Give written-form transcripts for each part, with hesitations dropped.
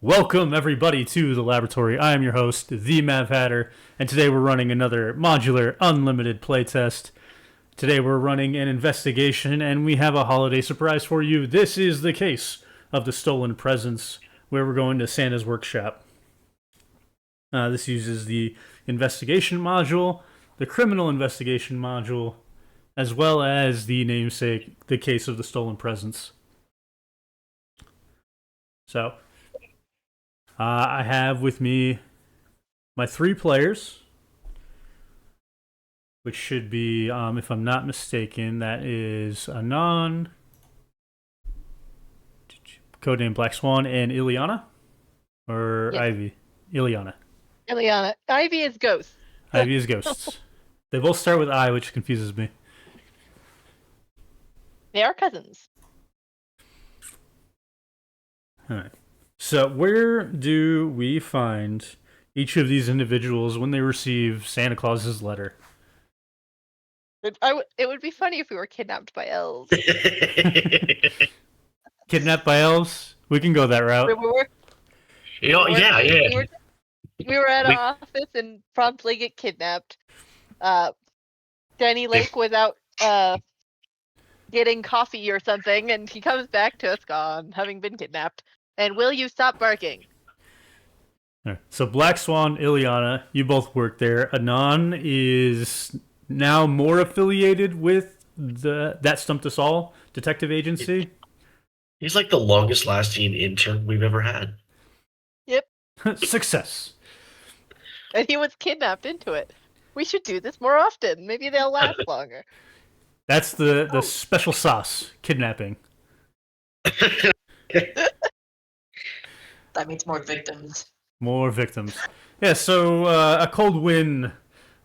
Welcome, everybody, to the laboratory. I am your host, the Mav Hatter, and today we're running another modular unlimited playtest. Today we're running an investigation, and we have a holiday surprise for you. This is the case of the stolen presents, where we're going to Santa's workshop. This uses the investigation module, the criminal investigation module, as well as the namesake, the case of the stolen presents. So, I have with me my three players, which should be, if I'm not mistaken, that is Anon, codename Black Swan, and Ileana, or Yes. Ivy. Ileana. Ivy is ghost. Ivy is ghosts. They both start with I, which confuses me. They are cousins. All right. So, where do we find each of these individuals when they receive Santa Claus's letter? It would be funny if we were kidnapped by elves. Kidnapped by elves? We can go that route. We were, Yeah. we were at our office and promptly get kidnapped. Danny Lake was out getting coffee or something, and he comes back to us gone, having been kidnapped. And will you stop barking? All right. So Black Swan, Ileana, you both work there. Anon is now more affiliated with That Stumped Us All detective agency. He's like the longest lasting intern we've ever had. Yep. Success. And he was kidnapped into it. We should do this more often. Maybe they'll last longer. That's the special sauce, kidnapping. That means more victims. More victims. Yeah, so a cold wind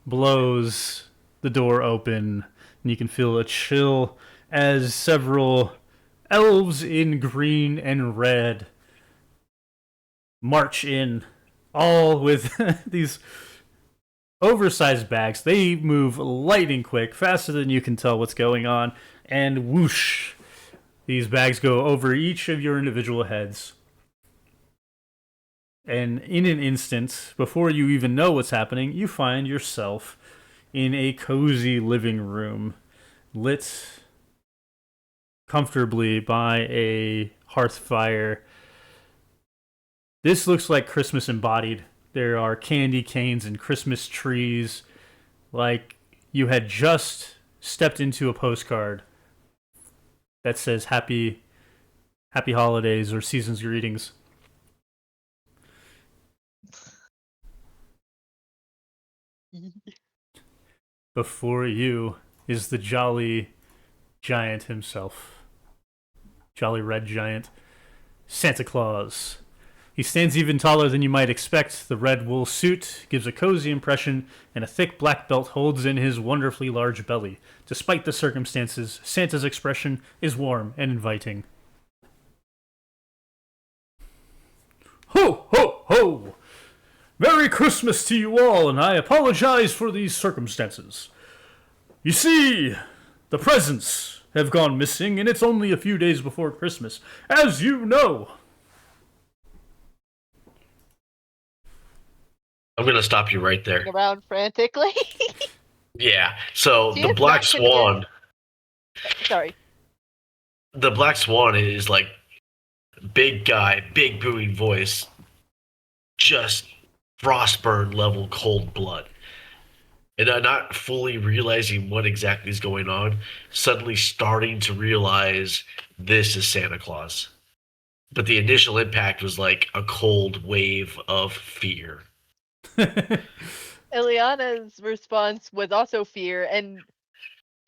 blows the door open, and you can feel a chill as several elves in green and red march in, all with these oversized bags. They move lightning quick, faster than you can tell what's going on, and whoosh, these bags go over each of your individual heads. And in an instant, before you even know what's happening, you find yourself in a cozy living room, lit comfortably by a hearth fire. This looks like Christmas embodied. There are candy canes and Christmas trees, like you had just stepped into a postcard that says Happy Holidays or Season's Greetings. Before you is the jolly giant himself. Jolly red giant. Santa Claus. He stands even taller than you might expect. The red wool suit gives a cozy impression, and a thick black belt holds in his wonderfully large belly. Despite the circumstances, Santa's expression is warm and inviting. Ho, ho, ho! Merry Christmas to you all, and I apologize for these circumstances. You see, the presents have gone missing, and it's only a few days before Christmas, as you know. I'm going to stop you right there. Around frantically. Yeah. So She the is Black not convinced. Swan, Sorry. the Black Swan is like big guy, big booming voice, just frostburn level cold blood. And not fully realizing what exactly is going on, suddenly starting to realize this is Santa Claus. But the initial impact was like a cold wave of fear. Ileana's response was also fear, and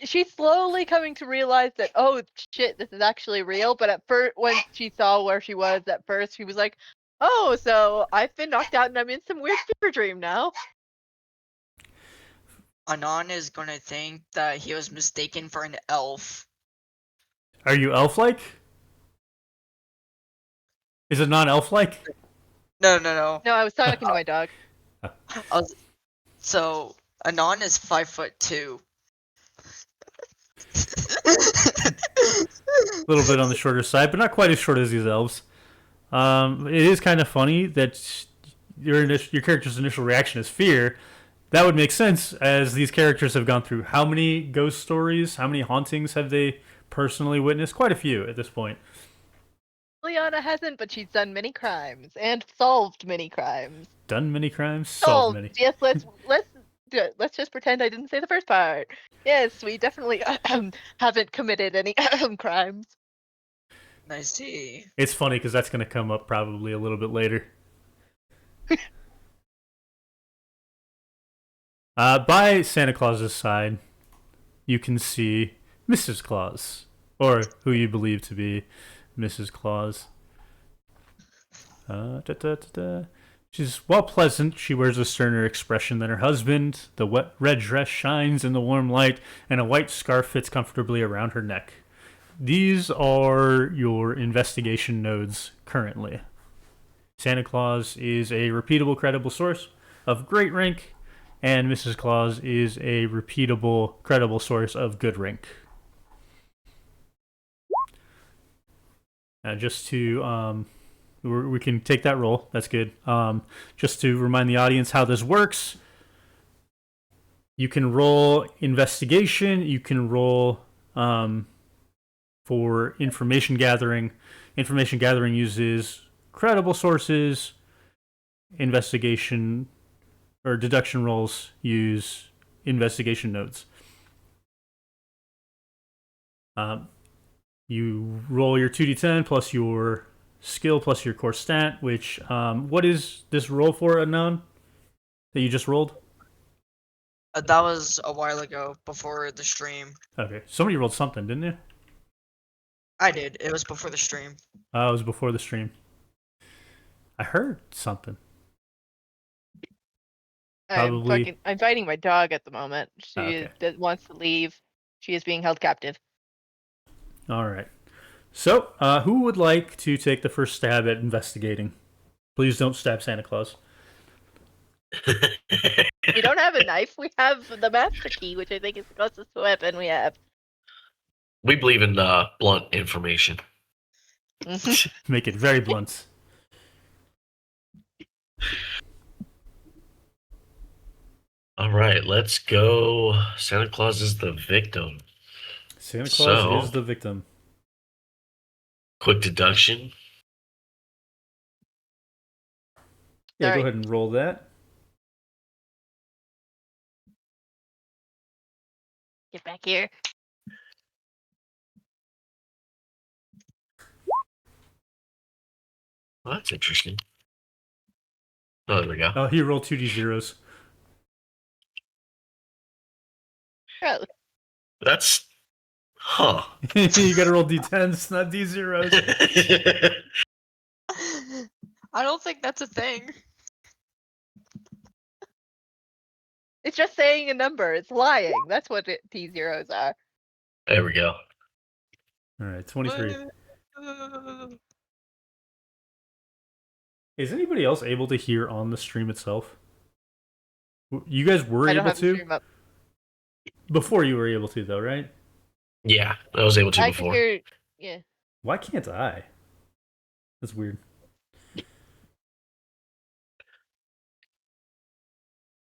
she's slowly coming to realize that, oh shit, this is actually real. But at first, when she saw where she was at first, she was like, oh, so I've been knocked out and I'm in some weird fever dream now. Anon is gonna think that he was mistaken for an elf. Are you elf-like? Is it not elf-like? No. No, I was talking to my dog. So Anon is 5'2". A little bit on the shorter side, but not quite as short as these elves. It is kind of funny that your character's initial reaction is fear. That would make sense, as these characters have gone through how many ghost stories, how many hauntings have they personally witnessed? Quite a few at this point. Liana hasn't, but she's done many crimes and solved many crimes. Done many crimes, solved many. Yes, let's just pretend I didn't say the first part. Yes, we definitely haven't committed any crimes. I see. It's funny because that's going to come up probably a little bit later. By Santa Claus's side, you can see Mrs. Claus, or who you believe to be Mrs. Claus. She's well pleasant. She wears a sterner expression than her husband. The wet red dress shines in the warm light, and a white scarf fits comfortably around her neck. These are your investigation nodes currently. Santa Claus is a repeatable, credible source of great rank, and Mrs. Claus is a repeatable, credible source of good rank. Just to, we can take that roll. That's good. Just to remind the audience how this works, you can roll investigation. You can roll for information gathering. Information gathering uses credible sources. Investigation or deduction rolls use investigation nodes. You roll your 2d10 plus your skill plus your core stat, which, what is this roll for, unknown? That you just rolled? That was a while ago, before the stream. Okay, somebody rolled something, didn't you? I did. It was before the stream. It was before the stream. I heard something. Probably. I'm fighting my dog at the moment. She wants to leave. She is being held captive. All right. So, who would like to take the first stab at investigating? Please don't stab Santa Claus. We don't have a knife. We have the master key, which I think is the closest weapon we have. We believe in blunt information. Make it very blunt. All right, let's go. Santa Claus is the victim. Santa Claus is the victim. Quick deduction. Yeah, Sorry. go ahead and roll that. Get back here. Well, that's interesting. Oh, there we go. Oh, he rolled 2d0s. Oh, That's... Huh. You gotta roll d10s, not d0s. I don't think that's a thing. it's just saying a number. It's lying. That's what T0s are. There we go. All right, 23. Is anybody else able to hear on the stream itself? You guys were I don't able have the to? stream up. Before you were able to, though, right? Yeah, I was able to I before. can hear. Yeah. Why can't I? That's weird.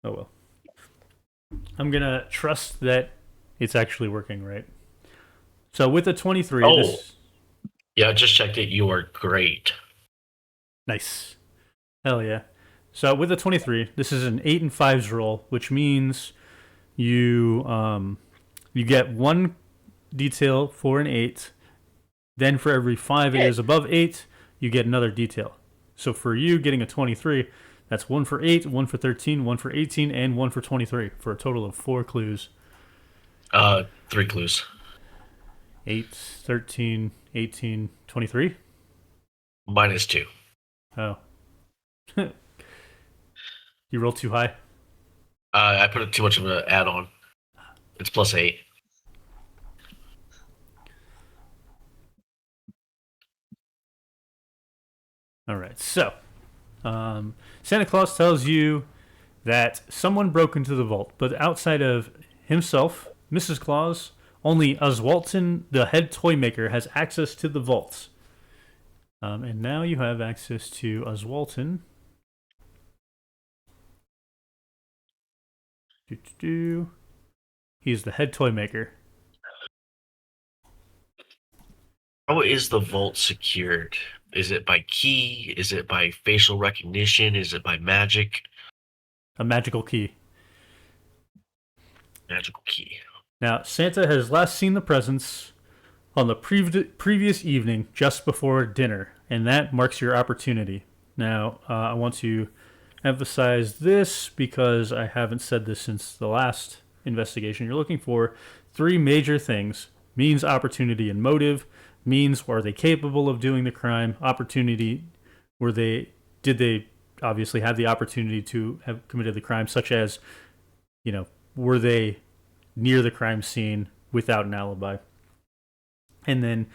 Oh well. I'm gonna trust that it's actually working right. So with the 23, this... Yeah, I just checked it. You are great. Nice. Hell yeah. So with the 23, this is an 8 and 5s roll, which means you get one detail for an 8. Then for every 5 it is above 8, you get another detail. So for you getting a 23, that's 1 for 8, 1 for 13, 1 for 18, and 1 for 23, for a total of 4 clues. 3 clues. 8, 13, 18, 23? -2. Oh. You rolled too high? I put too much of an add-on. It's +8. All right, so Santa Claus tells you that someone broke into the vault, but outside of himself, Mrs. Claus, only Oswalton, the head toy maker, has access to the vault. And now you have access to Oswalton. He's the head toy maker. How is the vault secured? Is it by key? Is it by facial recognition? Is it by magic? A magical key. Magical key. Now, Santa has last seen the presents on the previous evening, just before dinner, and that marks your opportunity. Now, I want to emphasize this because I haven't said this since the last investigation. You're looking for three major things: means, opportunity, and motive. Means, are they capable of doing the crime? Opportunity, did they obviously have the opportunity to have committed the crime, such as, were they near the crime scene without an alibi? And then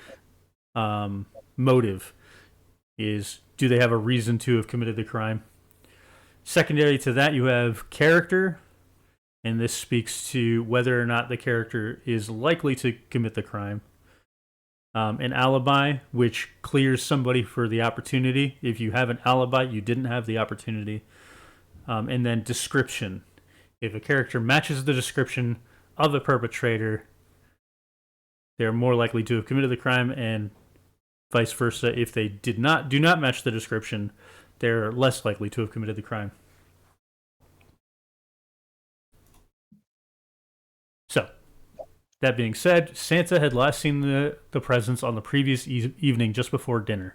motive is, do they have a reason to have committed the crime? Secondary to that, you have character, and this speaks to whether or not the character is likely to commit the crime. An alibi, which clears somebody for the opportunity. If you have an alibi, you didn't have the opportunity. And then description. If a character matches the description of the perpetrator, they're more likely to have committed the crime, and vice versa. If they do not match the description, they're less likely to have committed the crime. So, that being said, Santa had last seen the presents on the previous evening, just before dinner.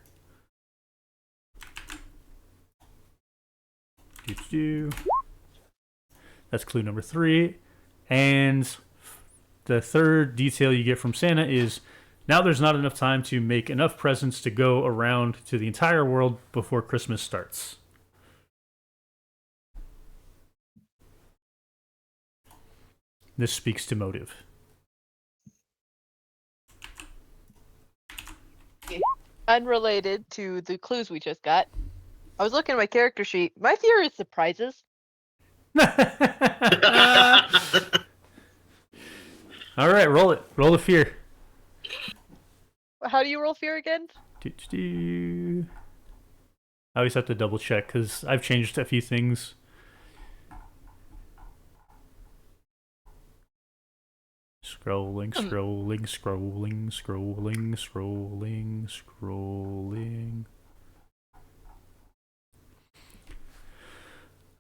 That's clue number 3. And the third detail you get from Santa is, now there's not enough time to make enough presents to go around to the entire world before Christmas starts. This speaks to motive. Unrelated to the clues we just got, I was looking at my character sheet. My fear is surprises. All right, roll it. Roll the fear. How do you roll fear again? I always have to double check because I've changed a few things. Scrolling.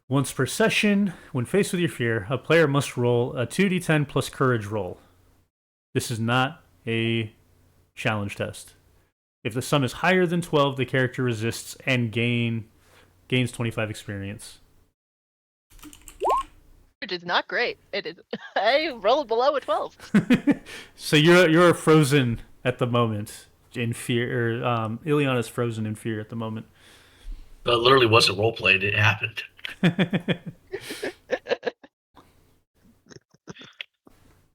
Once per session, when faced with your fear, a player must roll a 2d10 plus courage roll. This is not a challenge test. If the sum is higher than 12, the character resists and gains 25 experience. Which is not great. It is. I rolled below a 12. So you're frozen at the moment in fear. Ileana's frozen in fear at the moment. But it literally wasn't roleplayed. It happened.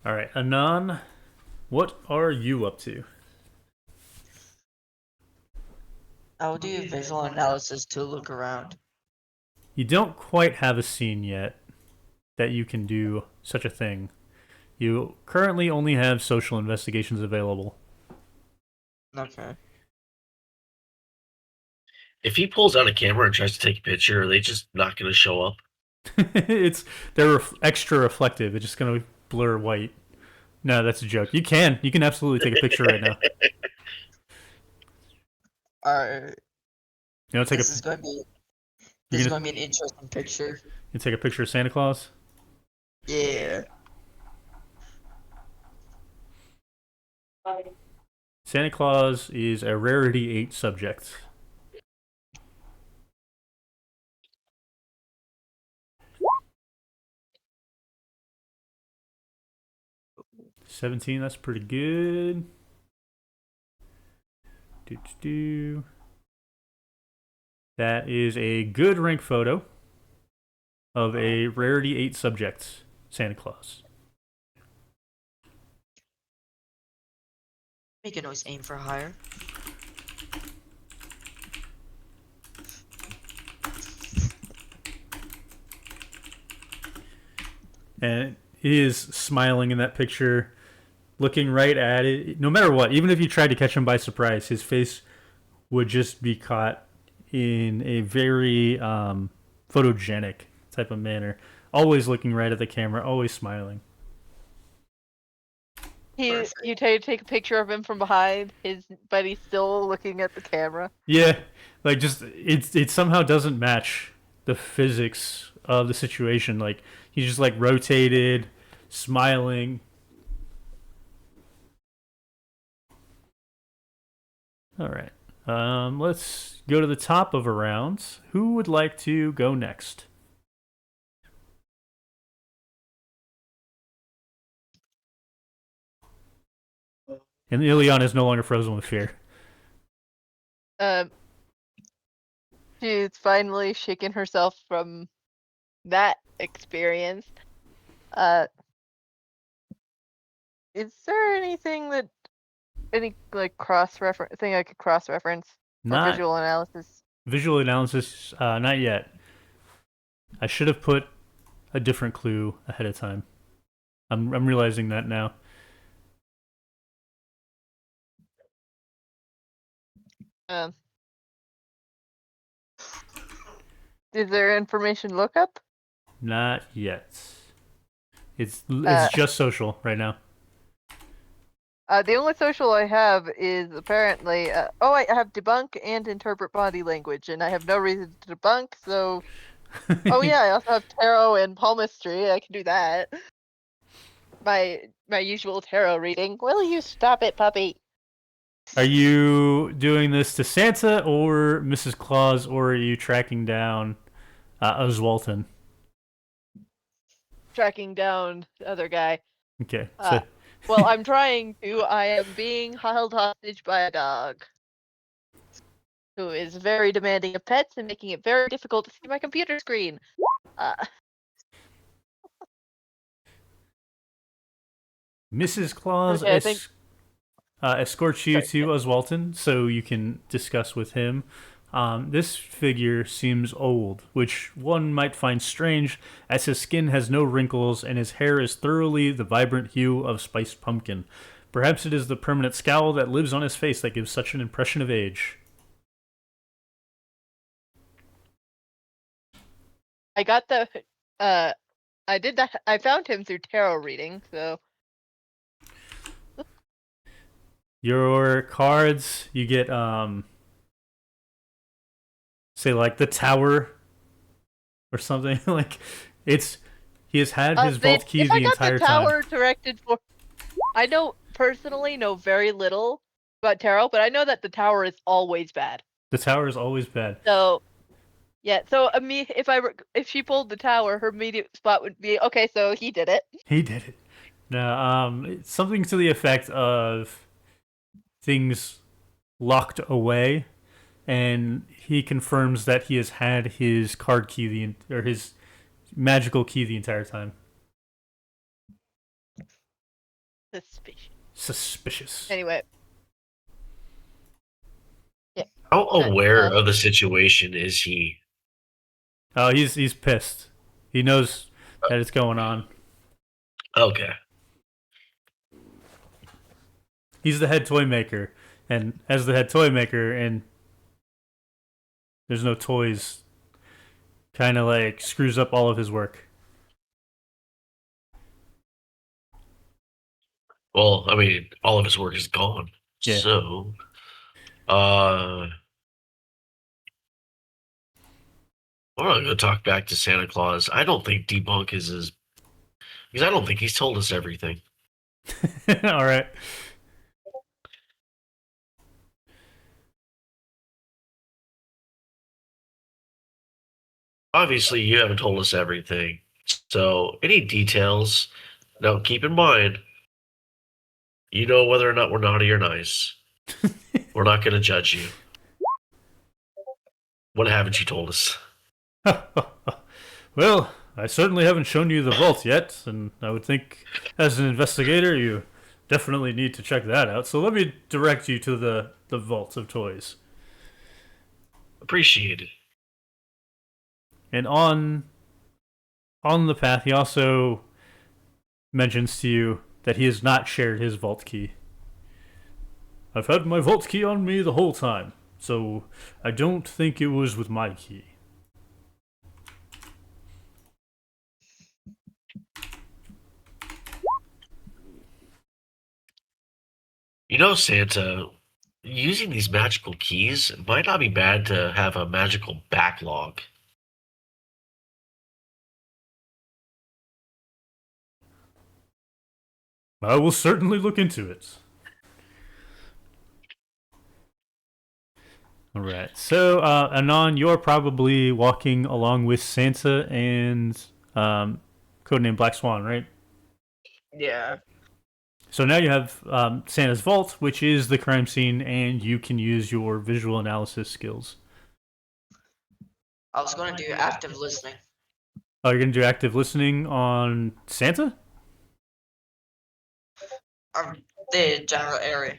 All right, Anon, what are you up to? I'll do visual analysis to look around. You don't quite have a scene yet that you can do such a thing. You currently only have social investigations available. Okay. If he pulls out a camera and tries to take a picture, are they just not going to show up? They're extra reflective. It's just gonna blur white. No, that's a joke. You can absolutely take a picture right now. Alright. You know, This is going to be an interesting picture. You take a picture of Santa Claus. Yeah. Santa Claus is a rarity 8 subject. $17, that's pretty good. That is a good rank photo of a rarity 8 subject, Santa Claus. We can always aim for higher. And he is smiling in that picture, looking right at it. No matter what, even if you tried to catch him by surprise, his face would just be caught in a very photogenic type of manner, always looking right at the camera, always smiling. You take a picture of him from behind, but he's still looking at the camera. Yeah, like just it somehow doesn't match the physics of the situation. Like he's just like rotated, smiling. All right. Let's go to the top of a round. Who would like to go next? And Ileana is no longer frozen with fear. She's finally shaken herself from that experience. Is there any like cross-reference thing I could cross-reference for Not visual analysis? visual analysis, not yet. I should have put a different clue ahead of time. I'm realizing that now. Is there information lookup? Not yet. It's Uh, just social right now. The only social I have is apparently I have debunk and interpret body language, and I have no reason to debunk. So, oh yeah, I also have tarot and palmistry. I can do that. My usual tarot reading. Will you stop it, puppy? Are you doing this to Santa or Mrs. Claus, or are you tracking down Oswalton? Tracking down the other guy. Okay. So Well, I'm trying to. I am being held hostage by a dog who is very demanding of pets and making it very difficult to see my computer screen. Mrs. Claus Okay, I think- escorts you Sorry, to Oswalton so you can discuss with him. This figure seems old, which one might find strange, as his skin has no wrinkles and his hair is thoroughly the vibrant hue of spiced pumpkin. Perhaps it is the permanent scowl that lives on his face that gives such an impression of age. I got the. I did that. I found him through tarot reading, so. Your cards, you get say like the tower or something. Like he has had his vault key if the I got entire the tower time. directed for, I personally know very little about tarot, but I know that the tower is always bad. The tower is always bad. So, yeah. So if she pulled the tower, her immediate spot would be okay. So he did it. He did it. No, it's something to the effect of things locked away, and he confirms that he has had his card key or his magical key the entire time. Suspicious. Anyway. Yeah. How aware of the situation is he? Oh, he's pissed. He knows that it's going on. Okay. He's the head toy maker, and as the head toy maker, and there's no toys, kind of like screws up all of his work. Well, I mean, all of his work is gone. Yeah. So, I'm gonna go talk back to Santa Claus. I don't think debunk is his, because I don't think he's told us everything. All right. Obviously, you haven't told us everything. So, any details? Now, keep in mind, you know whether or not we're naughty or nice. We're not going to judge you. What haven't you told us? Well, I certainly haven't shown you the vault yet, and I would think, as an investigator, you definitely need to check that out. So let me direct you to the vault of toys. Appreciate it. And on the path, he also mentions to you that he has not shared his vault key. I've had my vault key on me the whole time, So I don't think it was with my key. You know, Santa, using these magical keys it might not be bad to have a magical backlog. I will certainly look into it. All right. So, Anon, you're probably walking along with Santa and codename Black Swan, right? Yeah. So now you have Santa's vault, which is the crime scene, and you can use your visual analysis skills. I was gonna do active listening. Oh, you're gonna do active listening on Santa? The general area.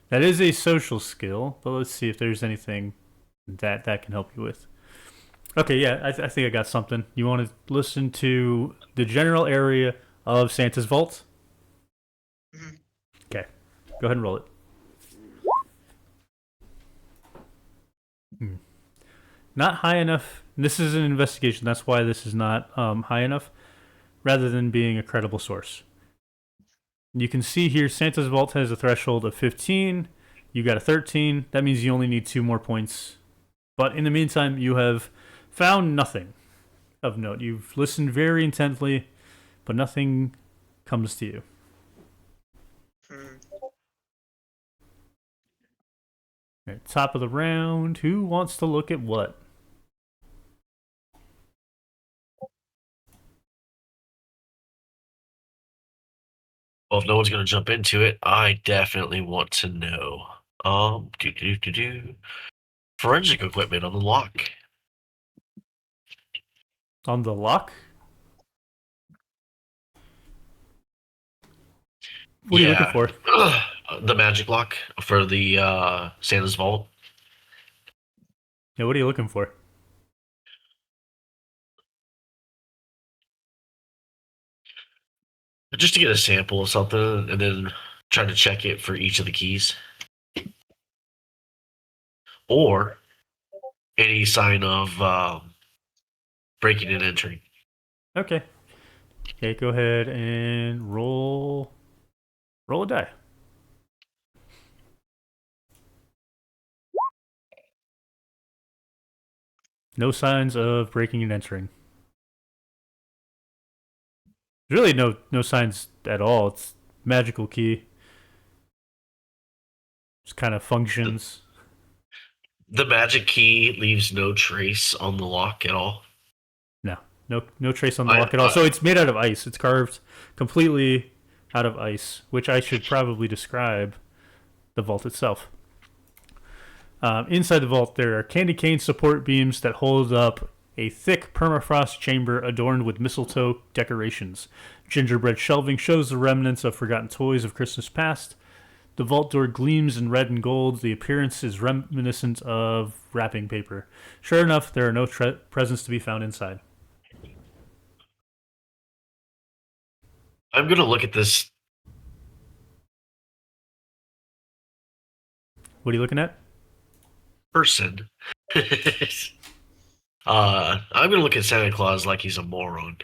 That is a social skill, but let's see if there's anything that can help you with. Okay, yeah, I think I got something. You want to listen to the general area of Santa's vault? Mhm. Okay, go ahead and roll it. Not high enough. This is an investigation. That's why this is not high enough, rather than being a credible source. You can see here Santa's vault has a threshold of 15. You got a 13. That means you only need 2 more points. But in the meantime, you have found nothing of note. You've listened very intently, but nothing comes to you. Hmm. At top of the round, who wants to look at what? Well, if no one's going to jump into it, I definitely want to know. Do. Forensic equipment on the lock. On the lock? What are you looking for? The magic lock for the Santa's vault. Yeah, what are you looking for? Just to get a sample of something and then try to check it for each of the keys. Or any sign of breaking and entering. Okay. Okay, go ahead and roll a die. No signs of breaking and entering. Really no signs at all. It's magical key. Just kind of functions. The magic key leaves no trace on the lock at all. No trace on the lock at all. So it's made out of ice. It's carved completely out of ice, which I should probably describe the vault itself. Inside the vault, there are candy cane support beams that hold up a thick permafrost chamber adorned with mistletoe decorations. Gingerbread shelving shows the remnants of forgotten toys of Christmas past. The vault door gleams in red and gold. The appearance is reminiscent of wrapping paper. Sure enough, there are no presents to be found inside. I'm gonna look at this. What are you looking at? Person. I'm gonna look at Santa Claus like he's a moron.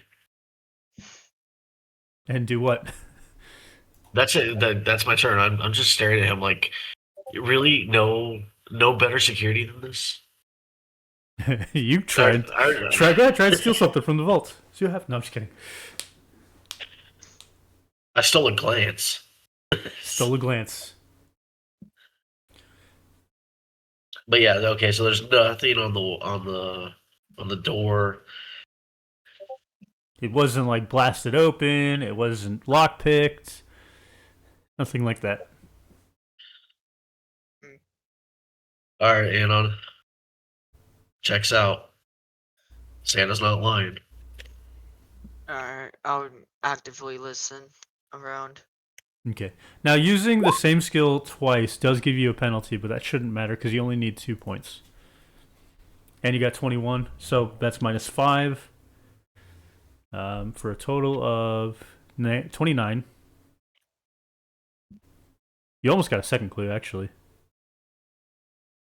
And do what? That's it. That's my turn. I'm just staring at him like, really, no better security than this. You tried. Try to steal something from the vault. See what happens. No, I'm just kidding. I stole a glance. Stole a glance. But yeah, okay. So there's nothing on the door. It wasn't like blasted open. It wasn't lockpicked. Nothing like that. All right, Anon. Checks out. Santa's not lying. Alright, I would actively listen around. Okay. Now, using the same skill twice does give you a penalty, but that shouldn't matter because you only need 2 points. And you got 21, so that's -5 for a total of 29. You almost got a second clue, actually.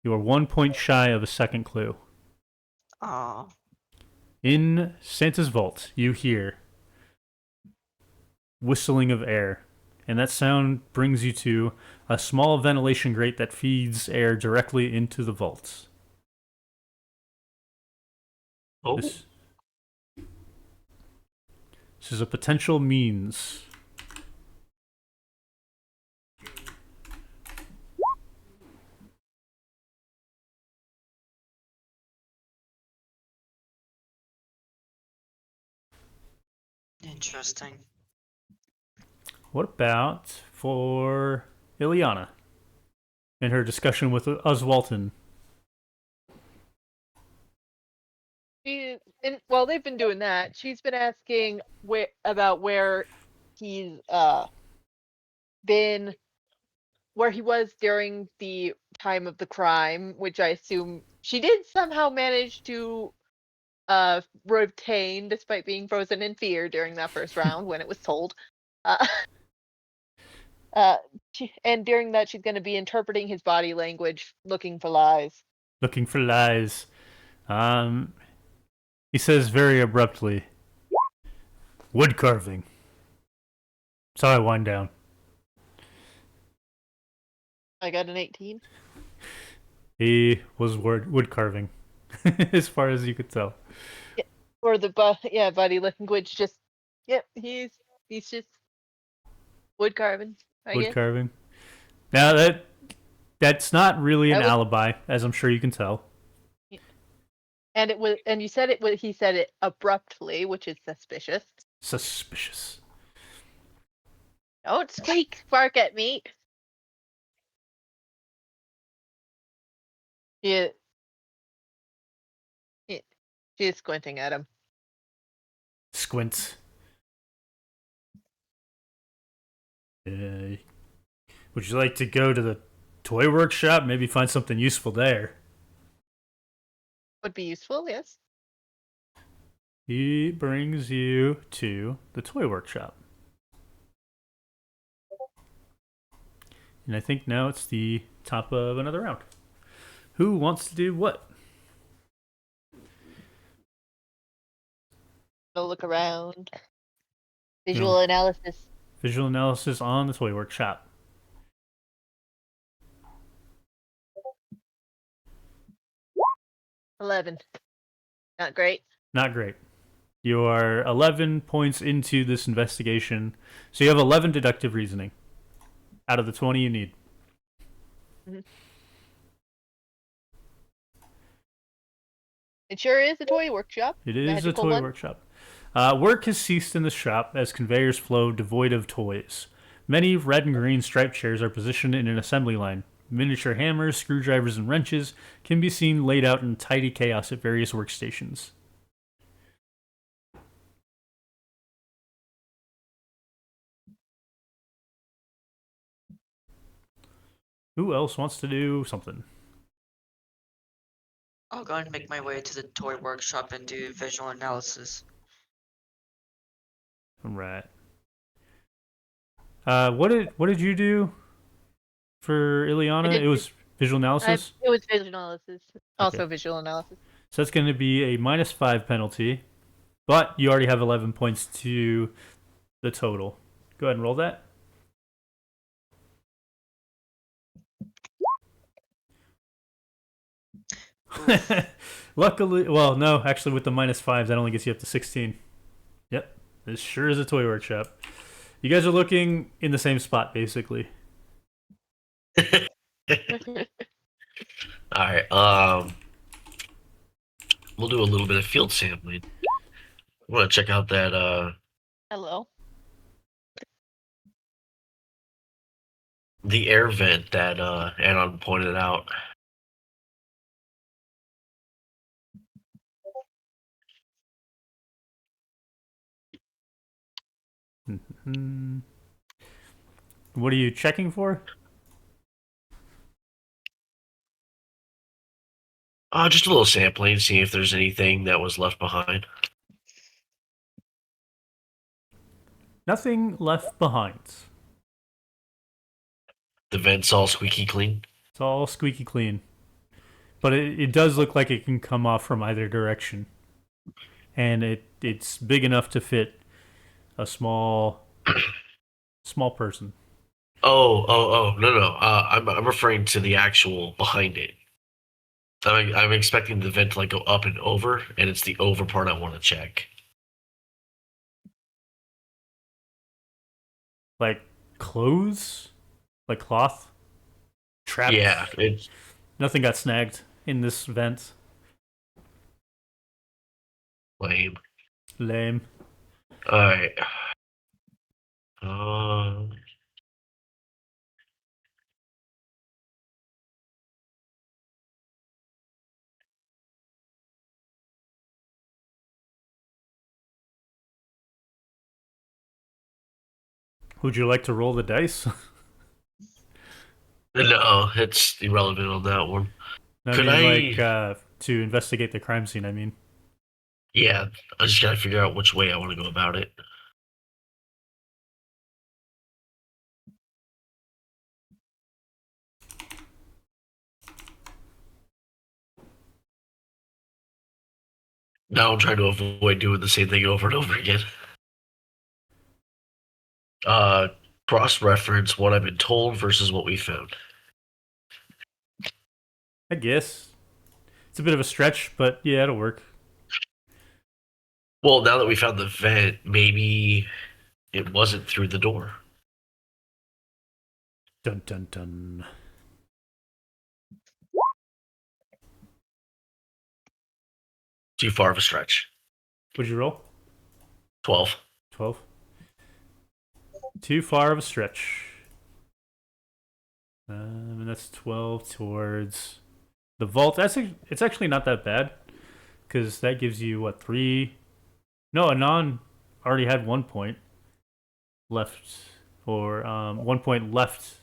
You are 1 point shy of a second clue. Oh. In Santa's vault, you hear whistling of air, and that sound brings you to a small ventilation grate that feeds air directly into the vaults. Oh, This is a potential means. Interesting. What about for Ileana and her discussion with Oswalton? Well, they've been doing that. She's been asking where he's been, where he was during the time of the crime, which I assume she did somehow manage to retain despite being frozen in fear during that first round when it was told. Uh, and during that, she's going to be interpreting his body language, looking for lies. Looking for lies. He says very abruptly, wood carving. So I wind down. I got an 18. He was wood carving, as far as you could tell. Or the body language, just he's just wood carving. I Wood guess. carving. Now that's not really an That was- alibi, as I'm sure you can tell. And it was, and you said it was. He said it abruptly, which is suspicious. Suspicious. Don't squeak, bark at me. She is squinting at him. Squints. Would you like to go to the toy workshop? Maybe find something useful there. Would be useful, yes. He brings you to the toy workshop. And I think now it's the top of another round. Who wants to do what? Go look around. Visual analysis. Visual analysis on the toy workshop. $11. Not great. Not great. You are 11 points into this investigation. So you have 11 deductive reasoning out of the 20 you need. Mm-hmm. It sure is a toy workshop. It is a Magical toy one. workshop. Work has ceased in the shop as conveyors flow devoid of toys. Many red and green striped chairs are positioned in an assembly line. Miniature hammers, screwdrivers, and wrenches can be seen laid out in tidy chaos at various workstations. Who else wants to do something? I'll go and make my way to the toy workshop and do visual analysis. Right. What did you do for Ileana? did It was visual analysis. It was visual analysis. Also visual analysis. So that's going to be a -5 penalty, but you already have 11 points to the total. Go ahead and roll that. Luckily, well, no, actually, with the -5s, that only gets you up to 16. Yep, this sure is a toy workshop. You guys are looking in the same spot, basically. all right. We'll do a little bit of field sampling. I want to check out that Hello. the air vent that Anon pointed out. Hmm. What are you checking for? Just a little sampling, see if there's anything that was left behind. Nothing left behind. The vent's all squeaky clean. It's all squeaky clean. But it does look like it can come off from either direction. And it's big enough to fit a small person. No. I'm referring to the actual behind it. I'm expecting the vent to like go up and over, and it's the over part I want to check. Like clothes? Like cloth? Trapped? Yeah, it's Nothing got snagged in this vent. lame. Lame. All right. Would you like to roll the dice? No, it's irrelevant on that one. Could to investigate the crime scene, I mean. Yeah, I just gotta figure out which way I want to go about it. Now I'm trying to avoid doing the same thing over and over again. Cross-reference what I've been told versus what we found. I guess. It's a bit of a stretch, but yeah, it'll work. Well, now that we found the vent, maybe it wasn't through the door. Dun dun dun. Too far of a stretch. What'd you roll? 12. 12. Too far of a stretch. And that's 12 towards the vault. It's actually not that bad, because that gives you what, 3? No, Anon already had 1 point left, or 1 point left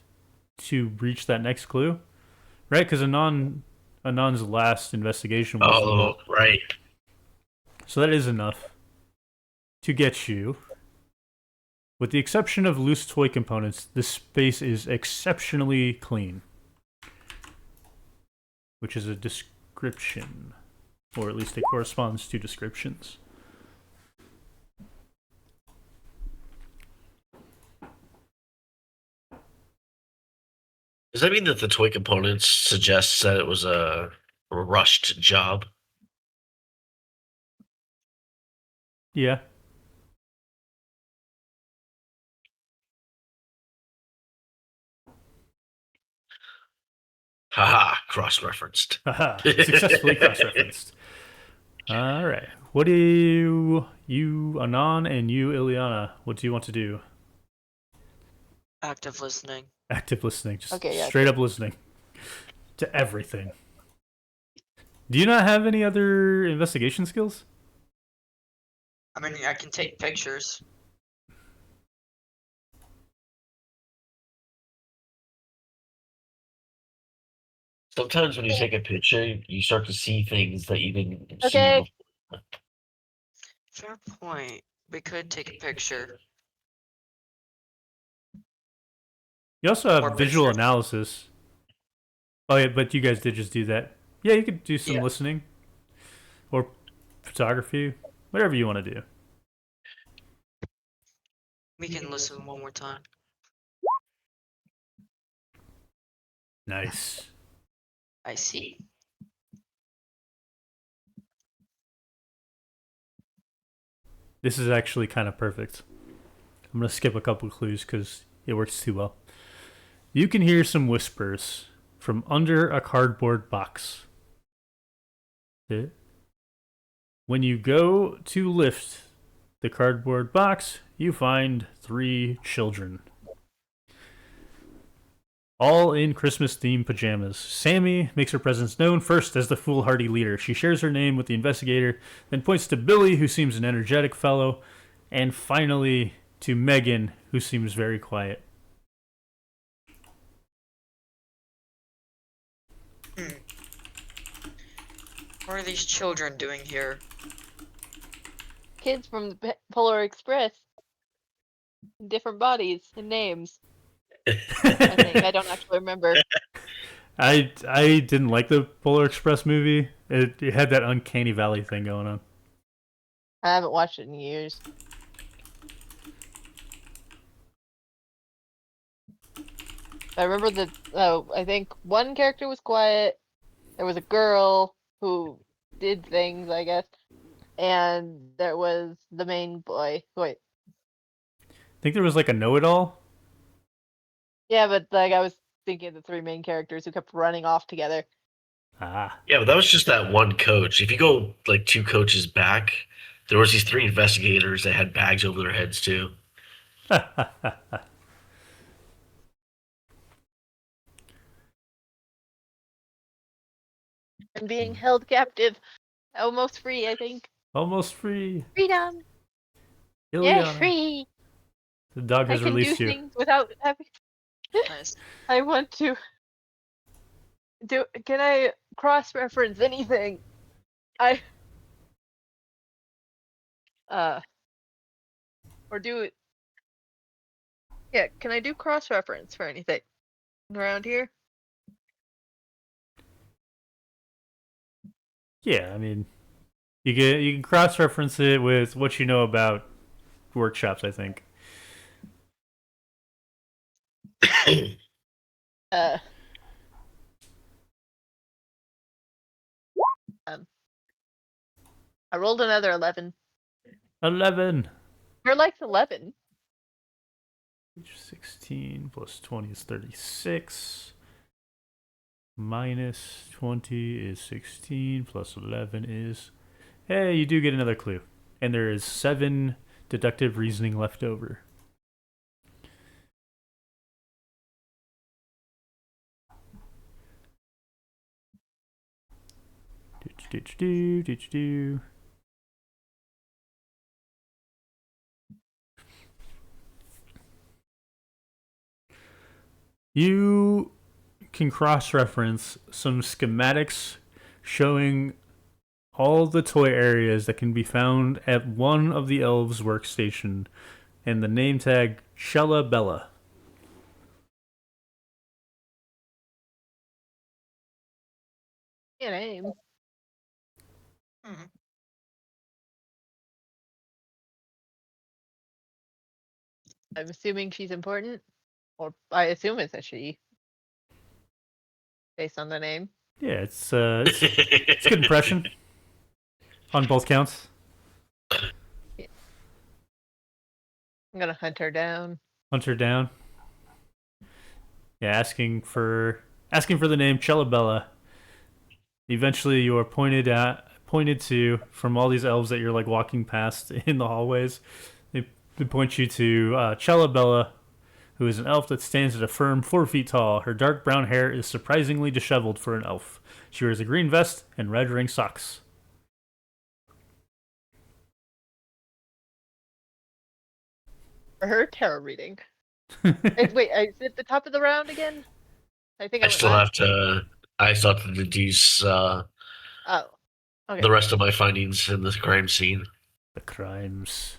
to reach that next clue, right? Because Anon's last investigation was the vault. Right. So that is enough to get you. With the exception of loose toy components, this space is exceptionally clean. Which is a description. Or at least it corresponds to descriptions. Does that mean that the toy components suggests that it was a rushed job? Yeah. Haha, cross-referenced. Haha, successfully cross-referenced. Alright. What do you, Anon, and you, Ileana, what do you want to do? Active listening. Active listening. Just Okay, yeah, straight up listening to everything. Do you not have any other investigation skills? I mean, I can take pictures. Sometimes when you take a picture, you start to see things that you didn't Okay. see before. Fair point. We could take a picture. You also have Or visual pictures. analysis. Oh yeah, but you guys did just do that. Yeah, you could do some Yeah. listening. Or photography. Whatever you want to do. We can listen one more time. Nice. I see. This is actually kind of perfect. I'm going to skip a couple clues because it works too well. You can hear some whispers from under a cardboard box. When you go to lift the cardboard box, you find 3 children. All in Christmas-themed pajamas. Sammy makes her presence known first as the foolhardy leader. She shares her name with the investigator, then points to Billy, who seems an energetic fellow, and finally to Megan, who seems very quiet. What are these children doing here? Kids from the Polar Express. Different bodies and names. I think I don't actually remember. I didn't like the Polar Express movie. It had that uncanny valley thing going on. I haven't watched it in years. I remember that. Oh, I think one character was quiet. There was a girl who did things, I guess, and there was the main boy. Wait, I think there was like a know-it-all. yeah, but like I was thinking of the three main characters who kept running off together. Ah. Yeah, but that was just that one coach. If you go like two coaches back, there was these three investigators that had bags over their heads too. And being held captive, almost free. I think Almost free. freedom. Yeah, Ileana. free. The dog I has can do released you. things without having. Nice. I want to do. Can I cross-reference anything? I or do it. Yeah, can I do cross-reference for anything around here? Yeah, I mean, you can cross reference it with what you know about workshops. I think. Uh, um, I rolled another 11. 11. You're like 11. 16 plus 20 is 36. Minus 20 is 16. Plus 11 is. Hey, you do get another clue. And there is 7 deductive reasoning left over. Do. You can cross-reference some schematics showing all the toy areas that can be found at one of the elves' workstation and the name tag Chella Bella. Yeah, name. Mhm. I'm assuming she's important, or I assume it's a she, based on the name. Yeah, it's a good impression on both counts. Yeah. I'm gonna hunt her down. Hunt her down. Yeah, asking for the name Cellabella. Eventually, you are pointed to from all these elves that you're like walking past in the hallways. They point you to Cellabella, who is an elf that stands at a firm 4 feet tall. Her dark brown hair is surprisingly disheveled for an elf. She wears a green vest and red ring socks. For her tarot reading. Wait, is it the top of the round again? I think I I went still last. have to. I still have to deduce Oh, okay. the rest of my findings in this crime scene. The crimes.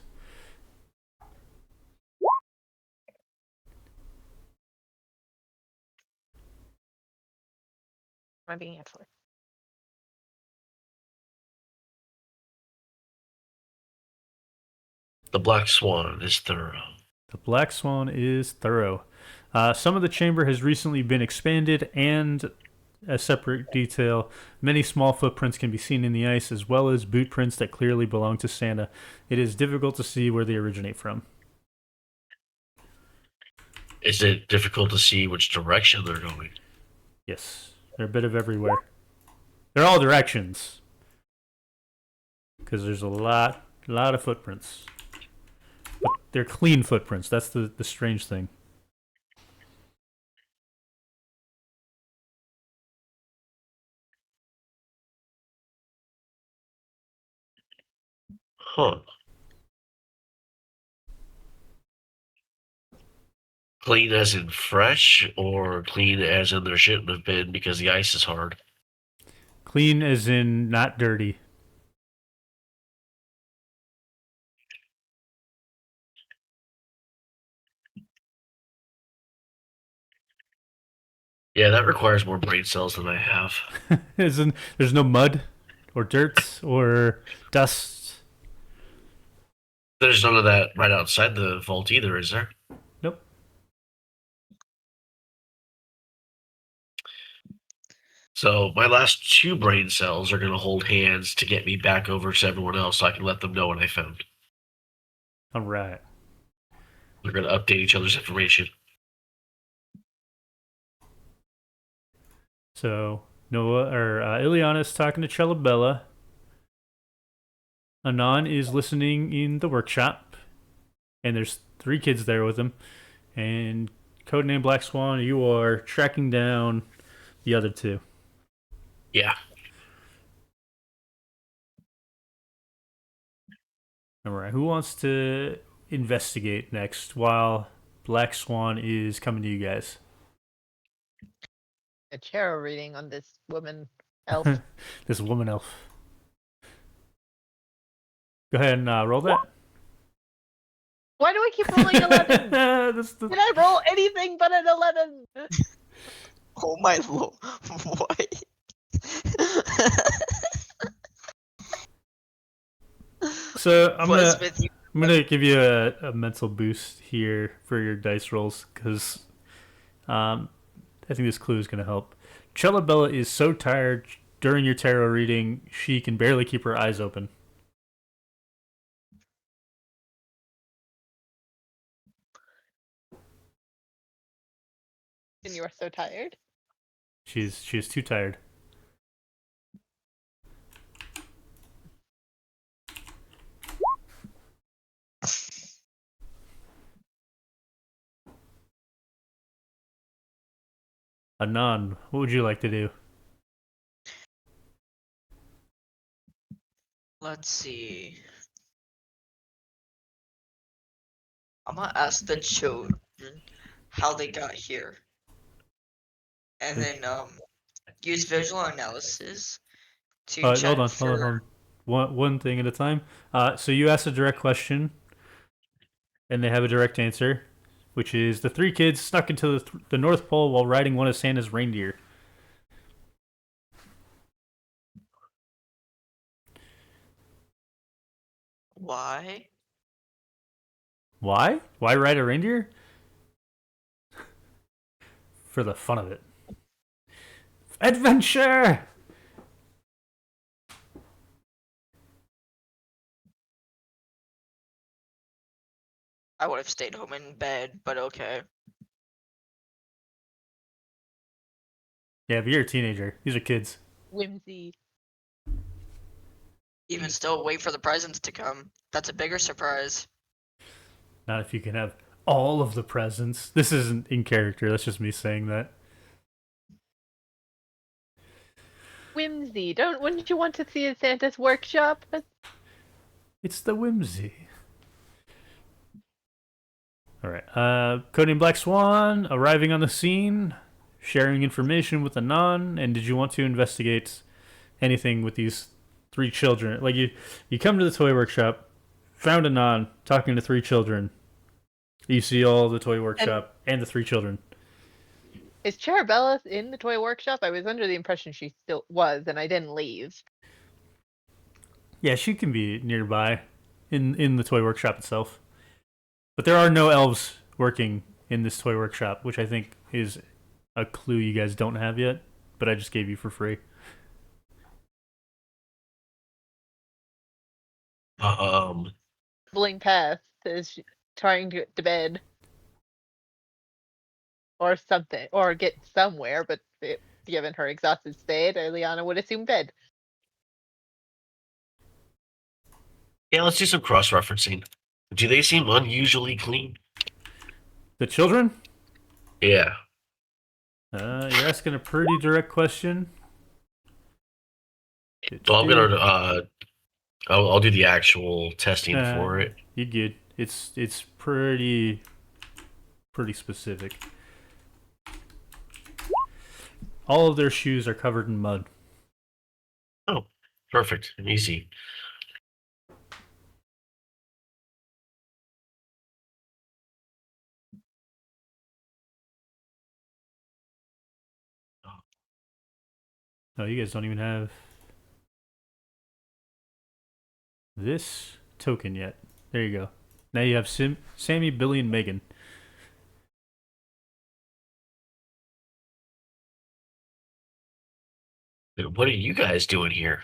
Am I being answered? The Black Swan is thorough. The Black Swan is thorough. Some of the chamber has recently been expanded, and a separate detail, many small footprints can be seen in the ice, as well as boot prints that clearly belong to Santa. It is difficult to see where they originate from. Is it difficult to see which direction they're going? Yes, they're a bit of everywhere. They're all directions, because there's a lot of footprints. But they're clean footprints. That's the strange thing. Huh. Clean as in fresh, or clean as in there shouldn't have been because the ice is hard? Clean as in not dirty. Yeah, that requires more brain cells than I have. There's no mud or dirt or dust. There's none of that right outside the vault either, is there? Nope. So my last 2 brain cells are going to hold hands to get me back over to everyone else so I can let them know what I found. All right. We're going to update each other's information. So Noah or Ileana's talking to Chelabella. Anon is listening in the workshop, and there's 3 kids there with him. And codename Black Swan, you are tracking down the other 2. Yeah. All right. Who wants to investigate next while Black Swan is coming to you guys? A tarot reading on this woman elf. This woman elf. Go ahead and roll that. Why do I keep rolling 11? That's the- Did I roll anything but an 11? Oh my lord! Why? So I'm What's gonna with you? I'm gonna give you a mental boost here for your dice rolls because I think this clue is gonna help. Chelabella is so tired during your tarot reading she can barely keep her eyes open. And you are so tired. She's too tired. Anon, what would you like to do? Let's see. I'm gonna ask the children how they got here, and then use visual analysis to check Hold for. on. One thing at a time. So you asked a direct question, and they have a direct answer, which is the 3 kids snuck into the North Pole while riding one of Santa's reindeer. Why? Why? Why ride a reindeer? For the fun of it. Adventure! I would have stayed home in bed, but okay. Yeah, but you're a teenager. These are kids. Whimsy. Even still, wait for the presents to come. That's a bigger surprise. Not if you can have all of the presents. This isn't in character. That's just me saying that. Whimsy. Wouldn't you want to see Santa's workshop? It's the whimsy. All right. Codename Black Swan arriving on the scene, sharing information with Anon. And did you want to investigate anything with these 3 children? Like you come to the toy workshop, found Anon talking to 3 children. You see all the toy workshop and the 3 children. Is Charabella in the toy workshop? I was under the impression she still was, and I didn't leave. Yeah, she can be nearby in the toy workshop itself. But there are no elves working in this toy workshop, which I think is a clue you guys don't have yet, but I just gave you for free. Bling past is trying to get to bed. Or something. Or get somewhere, but given her exhausted state, Liana would assume bed. Yeah, let's do some cross-referencing. Do they seem unusually clean? The children? Yeah. You're asking a pretty direct question. So I'm gonna I'll do the actual testing for it. You good? It's pretty specific. All of their shoes are covered in mud. Oh, perfect and easy. Oh, you guys don't even have this token yet. There you go. Now you have Sammy, Billy, and Megan. Dude, what are you guys doing here?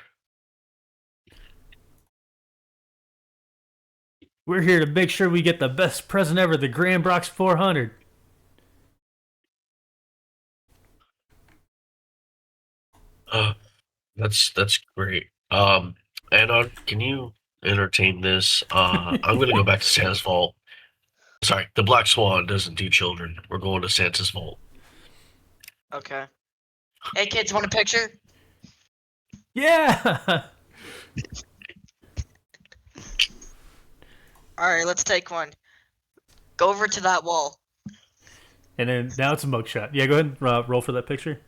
We're here to make sure we get the best present ever, the Grand Brox 400. That's great. Anon, can you entertain this? I'm gonna go back to Santa's vault. Sorry, the Black Swan doesn't do children. We're going to Santa's vault. Okay. Hey kids, want a picture? Yeah! Alright, let's take one. Go over to that wall. And then now it's a mugshot. Yeah, go ahead and roll for that picture.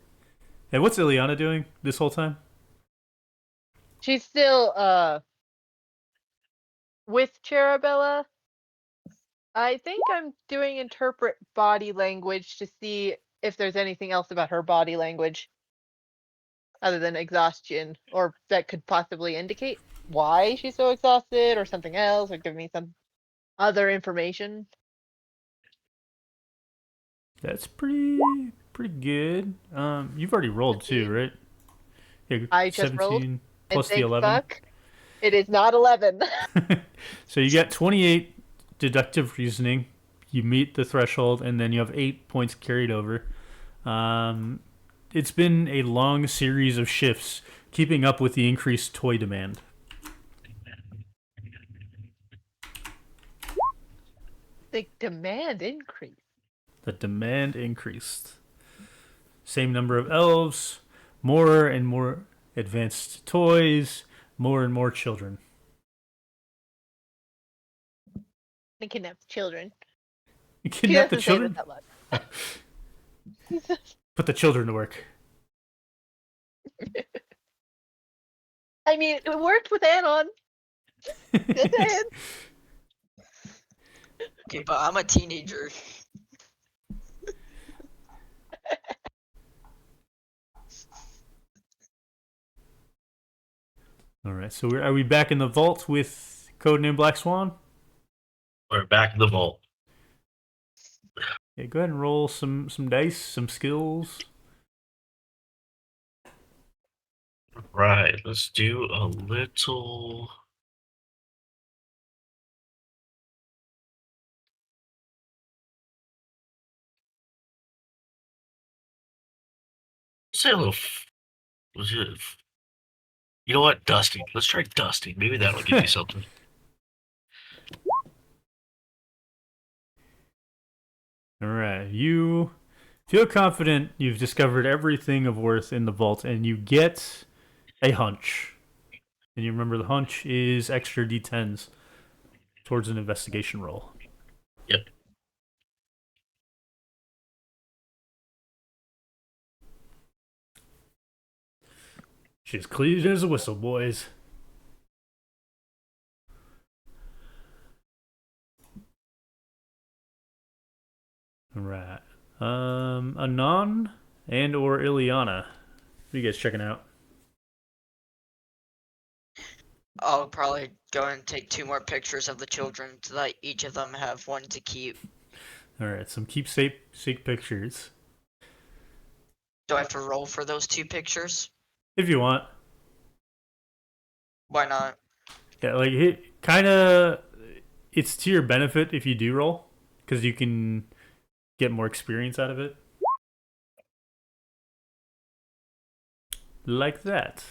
And what's Ileana doing this whole time? She's still with Cherubella. I think I'm doing interpret body language to see if there's anything else about her body language other than exhaustion, or that could possibly indicate why she's so exhausted, or something else, or give me some other information. That's pretty good. You've already rolled too, right? Yeah, I just rolled, plus and the 11. Fuck, it is not 11. So you got 28 deductive reasoning. You meet the threshold, and then you have 8 points carried over. It's been a long series of shifts keeping up with the increased toy demand. The demand increase. The demand increased. Same number of elves, more and more advanced toys, more and more children. And kidnap children. You She kidnap the doesn't say children? that much. Put the children to work. I mean, it worked with Anon. Just saying. Okay, but I'm a teenager. All right, so are we back in the vault with Codename Black Swan? We're back in the vault. Yeah, go ahead and roll some dice, some skills. Right, let's do a little. Say a little. Was it? You know what? Dusting. Let's try dusting. Maybe that'll give you something. All right, you feel confident you've discovered everything of worth in the vault, and you get a hunch. And you remember the hunch is extra d10s towards an investigation roll. Yep. She's clean as a whistle, boys. All right. Anon and or Ileana. What are you guys checking out? I'll probably go and take 2 more pictures of the children so that each of them have one to keep. All right, some keepsake pictures. Do I have to roll for those 2 pictures? If you want. Why not? Yeah, like it kind of, it's to your benefit if you do roll, because you can get more experience out of it. Like that.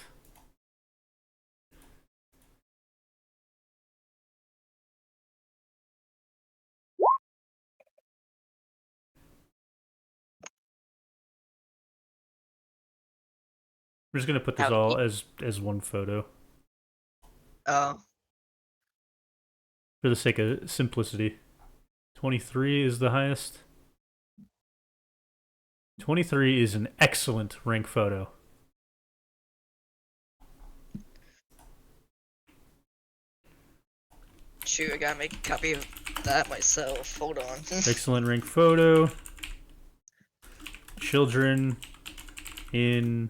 I'm just gonna put this all as one photo Oh, for the sake of simplicity. 23 is the highest. 23 is an excellent rank photo. shoot, I gotta make a copy of that myself. Hold on. Excellent rank photo. Children in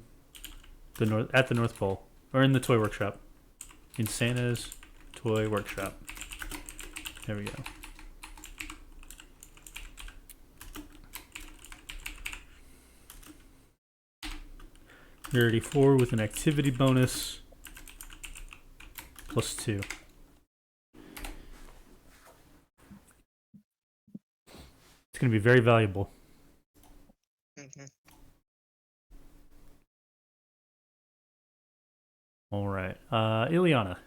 at the North Pole, or in the toy workshop, in Santa's toy workshop. There we go. Rarity 4 with an activity bonus plus 2. It's going to be very valuable. Mhm. All right. Ileana.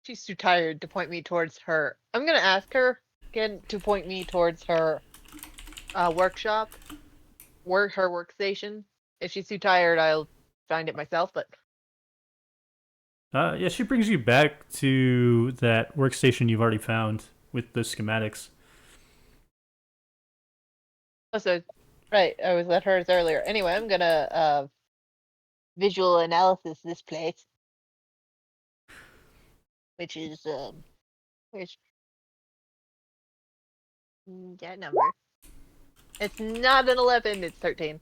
She's too tired to point me towards her. I'm gonna ask her again to point me towards her workshop, her workstation. If she's too tired, I'll find it myself. But Yeah, she brings you back to that workstation you've already found with the schematics. also, right, I was at hers earlier. Anyway, I'm gonna visual analysis this place, which is where's that number? It's not an 11. It's 13.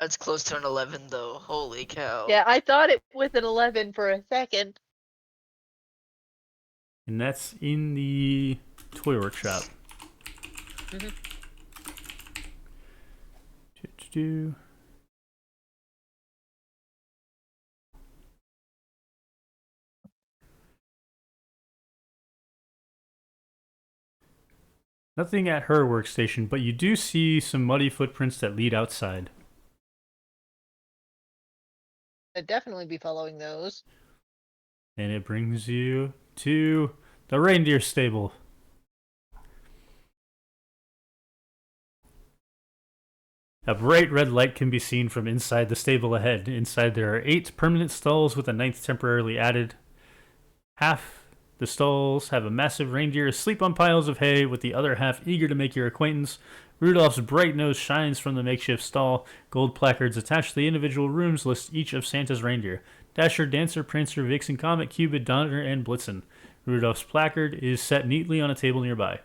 That's close to an 11 though. Holy cow. Yeah, I thought it was an 11 for a second. And that's in the toy workshop. Mhm. Do-do-do. Nothing at her workstation, but you do see some muddy footprints that lead outside. I'd definitely be following those. And it brings you to the reindeer stable. A bright red light can be seen from inside the stable ahead. Inside there are 8 permanent stalls with a 9th temporarily added. Half the stalls have a massive reindeer asleep on piles of hay, with the other half eager to make your acquaintance. Rudolph's bright nose shines from the makeshift stall. Gold placards attached to the individual rooms list each of Santa's reindeer: Dasher, Dancer, Prancer, Vixen, Comet, Cupid, Donner, and Blitzen. Rudolph's placard is set neatly on a table nearby.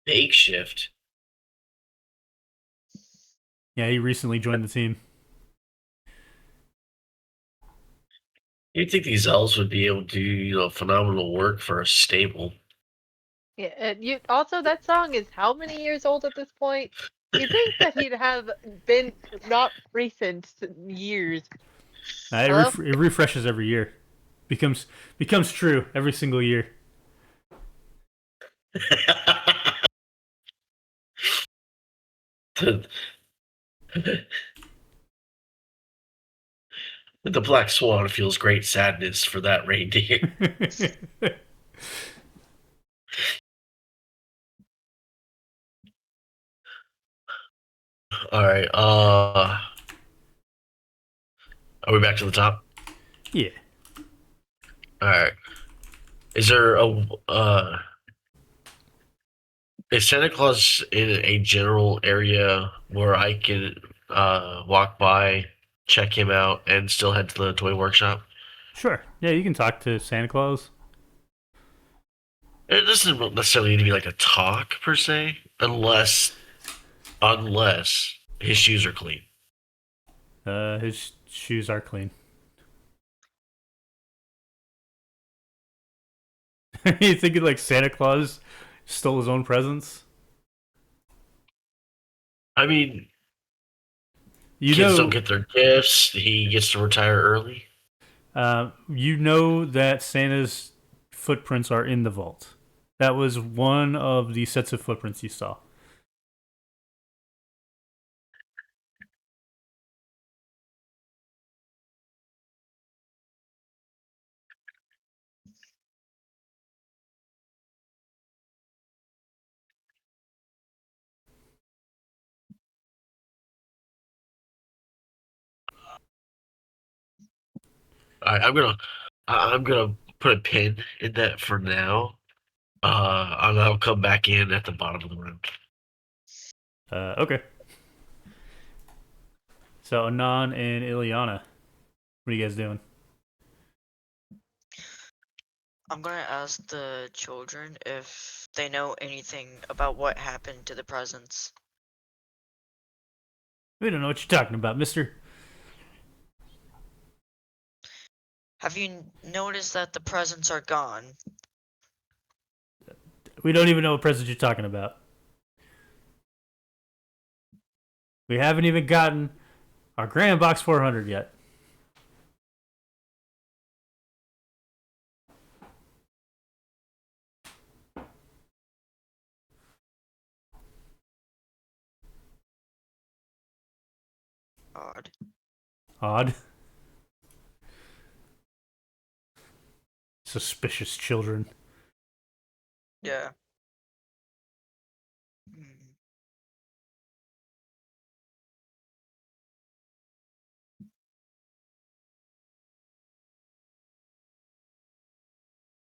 Makeshift. Yeah, he recently joined the team. You'd think these elves would be able to do, phenomenal work for a stable. Yeah, and you also that song is how many years old at this point? You think that he'd have been not recent years. It, Hello? it refreshes every year. Becomes true every single year. the, the Black Swan feels great sadness for that reindeer. All right. Are we back to the top? Yeah. All right. Is there is Santa Claus in a general area where I can walk by, check him out, and still head to the toy workshop? Sure. Yeah, you can talk to Santa Claus. It doesn't necessarily need to be like a talk per se, unless his shoes are clean. His shoes are clean. You thinking like Santa Claus stole his own presents? I mean, You kids know, don't get their gifts. He gets to retire early. you know that Santa's footprints are in the vault. That was one of the sets of footprints you saw. I'm gonna put a pin in that for now. And I'll come back in at the bottom of the round. Okay. So Anon and Ileana, what are you guys doing? I'm gonna ask the children if they know anything about what happened to the presents. We don't know what you're talking about, mister. Have you noticed that the presents are gone? We don't even know what present you're talking about. We haven't even gotten our Grand Box 400 yet. Odd. Odd. Suspicious children. Yeah. Hmm.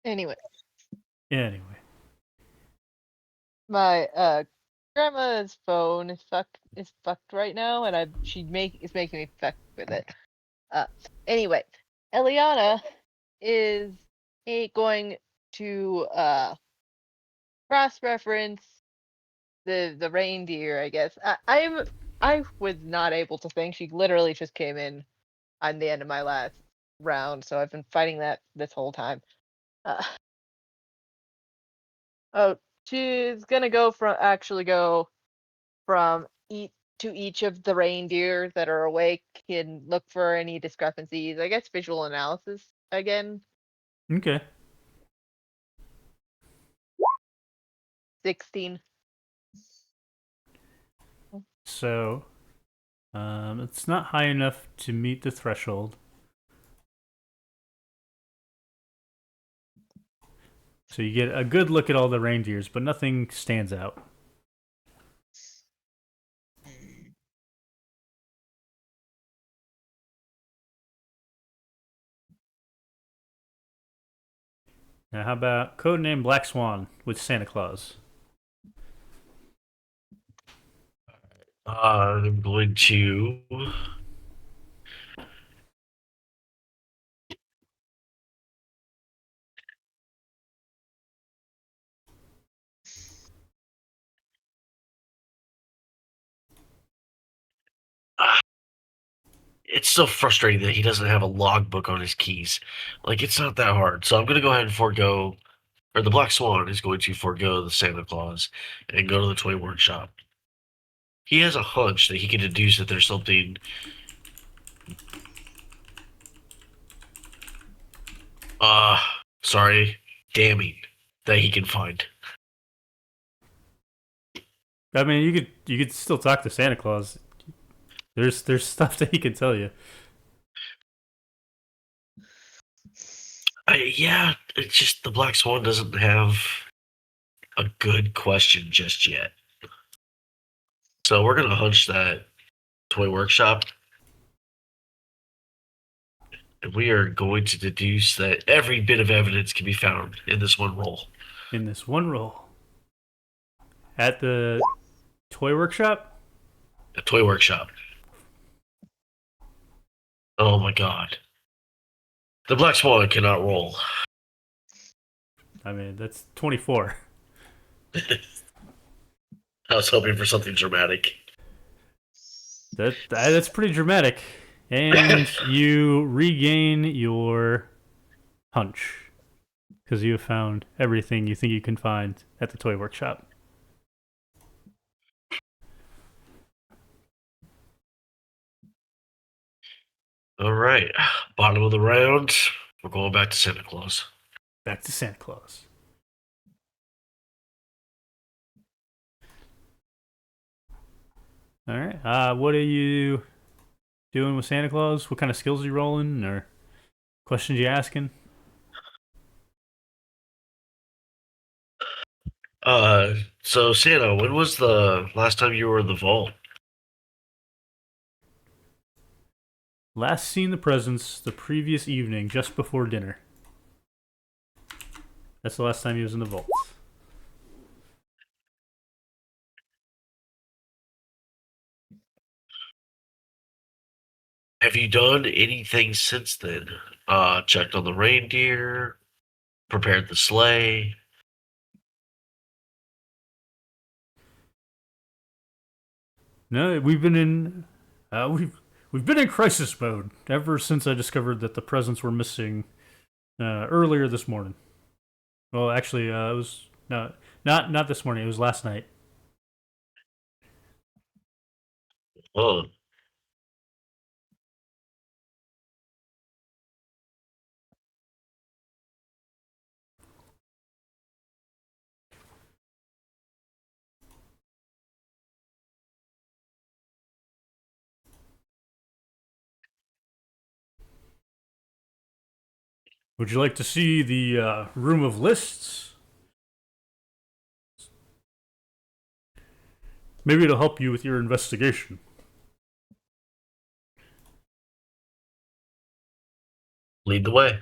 Anyway, Anyway. my grandma's phone is fucked right now, and is making me fuck with it. Uh, anyway, Eliana is going to cross reference the reindeer. I guess I was not able to think. She literally just came in on the end of my last round, so I've been fighting that this whole time. Uh, oh, she's gonna go from each of the reindeer that are awake and look for any discrepancies. I guess visual analysis again. Okay. 16. So, it's not high enough to meet the threshold. So you get a good look at all the reindeers, but nothing stands out. Hmm. Now, how about codename Black Swan with Santa Claus? I'm going to. It's so frustrating that he doesn't have a logbook on his keys. Like, it's not that hard. So I'm going to go ahead and forego, or the Black Swan is going to forego the Santa Claus and go to the toy workshop. He has a hunch that he can deduce that there's something. Uh, sorry, damning that he can find. I mean, you could still talk to Santa Claus. There's stuff that he can tell you. Yeah, it's just the Black Swan doesn't have a good question just yet. So we're gonna hunch that toy workshop, and we are going to deduce that every bit of evidence can be found in this one roll. In this one roll. At the toy workshop? A toy workshop. Oh my god. The Black Swan cannot roll. I mean, that's 24. I was hoping for something dramatic. That's pretty dramatic. And you regain your hunch because you have found everything you think you can find at the toy workshop. All right, bottom of the round. We're going back to Santa Claus. Back to Santa Claus. All right. What are you doing with Santa Claus? What kind of skills are you rolling, or questions you asking? So Santa, when was the last time you were in the vault? Last seen the presents the previous evening, just before dinner. That's the last time he was in the vault. Have you done anything since then? Checked on the reindeer, prepared the sleigh. No, we've been in we've been in crisis mode ever since I discovered that the presents were missing earlier this morning. Well, actually, it was not this morning. It was last night. Oh, Would you like to see the room of lists? Maybe it'll help you with your investigation. lead the way.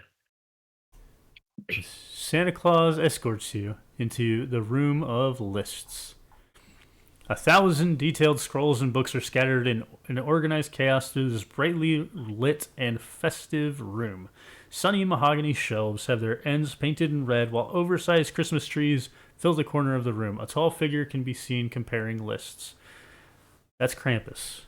Santa Claus escorts you into the room of lists. 1,000 detailed scrolls and books are scattered in organized chaos through this brightly lit and festive room. Sunny mahogany shelves have their ends painted in red, while oversized Christmas trees fill the corner of the room. A tall figure can be seen comparing lists. That's Krampus.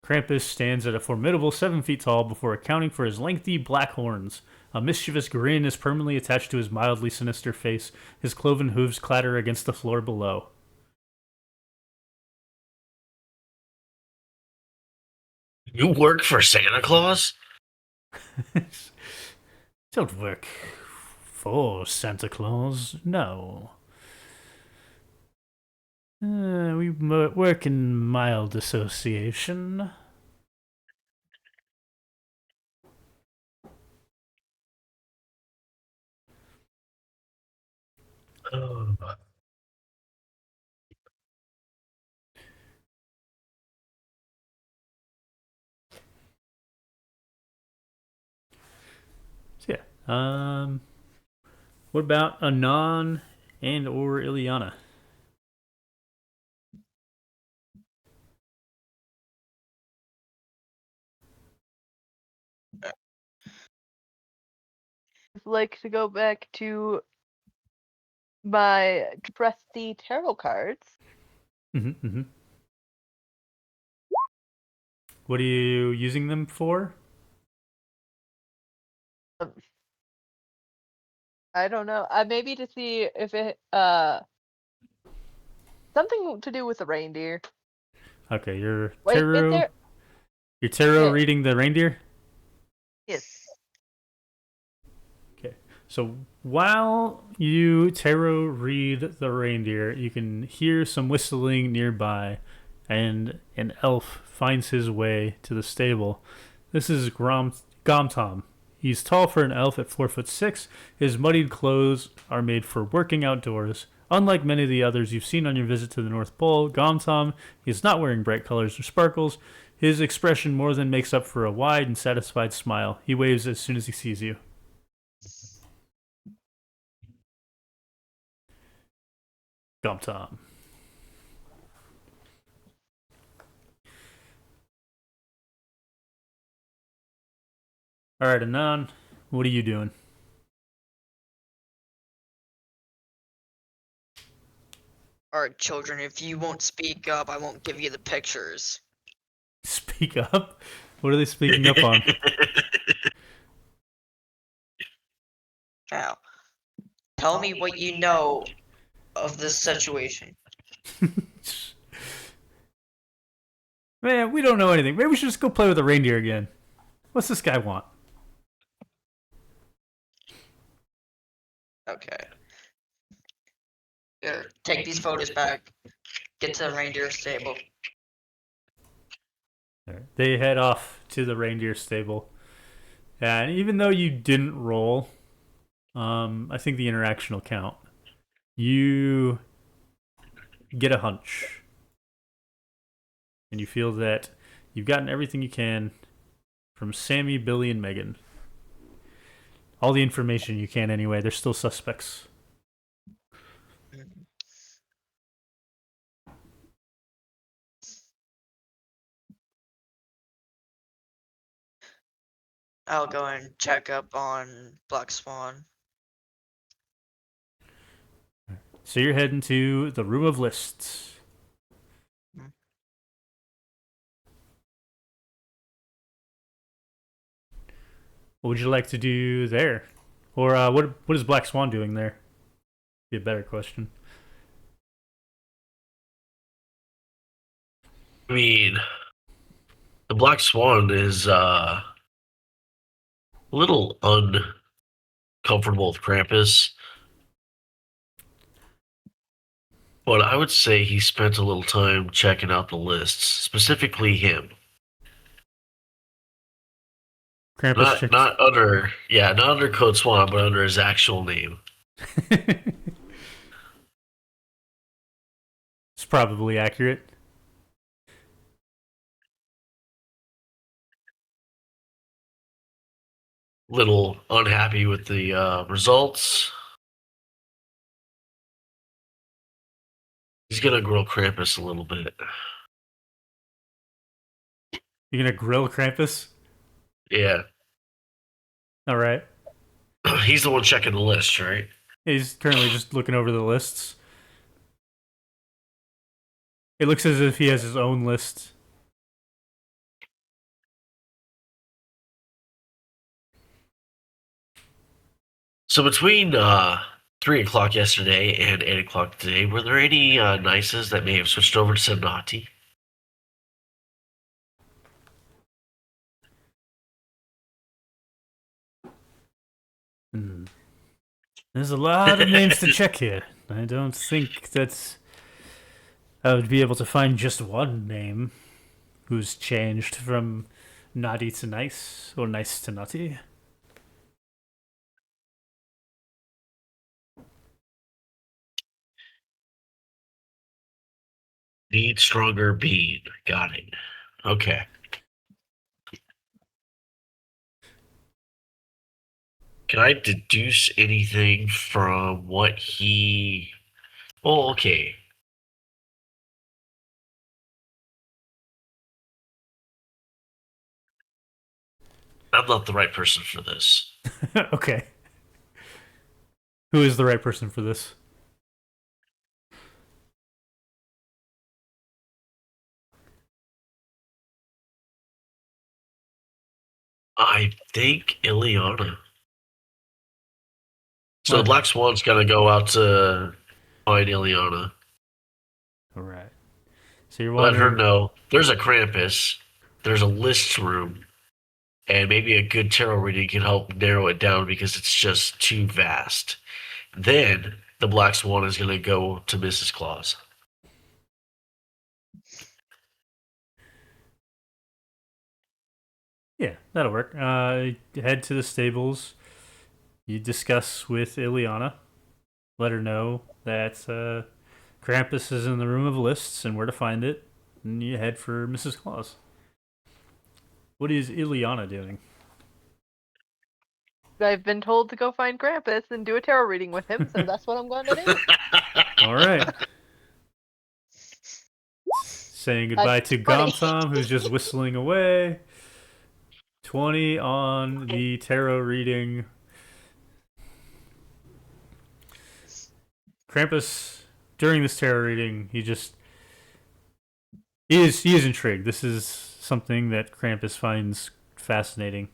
Krampus stands at a formidable 7 feet tall before accounting for his lengthy black horns. A mischievous grin is permanently attached to his mildly sinister face. His cloven hooves clatter against the floor below. You work for Santa Claus? Don't work for Santa Claus, no. We work in mild association. Oh. So yeah. What about Anon and or Ileana? I'd like to go back to my trusty tarot cards. Mm-hmm. What are you using them for? I don't know. Maybe to see if it something to do with the reindeer. Okay, your Wait, is tarot. there? Your tarot Okay. reading the reindeer. Yes. Okay, so while you tarot read the reindeer, you can hear some whistling nearby, and an elf finds his way to the stable. This is Gomtom. He's tall for an elf at 4'6". His muddied clothes are made for working outdoors. Unlike many of the others you've seen on your visit to the North Pole, Gomtom is not wearing bright colors or sparkles. His expression more than makes up for a wide and satisfied smile. He waves as soon as he sees you. Gomtom. All right, Anon, what are you doing? Alright, children, if you won't speak up, I won't give you the pictures. Speak up? What are they speaking up on? Now, tell me what you know of this situation. Man, we don't know anything. Maybe we should just go play with the reindeer again. What's this guy want? Okay. Here, take these photos back. Get to the reindeer stable. They head off to the reindeer stable. And even though you didn't roll, I think the interaction will count. You get a hunch. And you feel that you've gotten everything you can from Sammy, Billy, and Megan. all the information you can anyway. They're still suspects. Mhm. I'll go and check up on Black Swan. So you're heading to the room of lists. Mhm. What would you like to do there? Or what is Black Swan doing there? Be a better question. I mean, the Black Swan is a little uncomfortable with Krampus, but I would say he spent a little time checking out the lists, specifically him. Krampus Not checks. not under yeah, not under Code Swan, but under his actual name. It's probably accurate. Little unhappy with the results. He's gonna grill Krampus a little bit. You're gonna grill Krampus? Yeah, All right. he's the one checking the list, right? He's currently just looking over the lists. It looks as if he has his own list. So between 3 o'clock yesterday and 8 o'clock today, were there any Nices that may have switched over to Sonati? Hmm. There's a lot of names to check here. I don't think that I would be able to find just one name who's changed from naughty to nice or nice to naughty. Need stronger bean. Got it. Okay. Can I deduce anything from what he? Oh, okay. I'm not the right person for this. Okay. Who is the right person for this? I think Ileana. So What? the Black Swan's gonna go out to find Ileana. All right. So you're Let her wondering. know there's a Krampus, there's a list room, and maybe a good tarot reading can help narrow it down because it's just too vast. Then the Black Swan is gonna go to Mrs. Claus. Yeah, that'll work. Head to the stables. You discuss with Ileana. Let her know that Krampus is in the room of lists and where to find it. And you head for Mrs. Claus. What is Ileana doing? I've been told to go find Krampus and do a tarot reading with him, so that's what I'm going to do. All right. Saying goodbye to 20. Gomtom, who's just whistling away. 20 on the tarot reading. Krampus, during this tarot reading, he is intrigued. This is something that Krampus finds fascinating.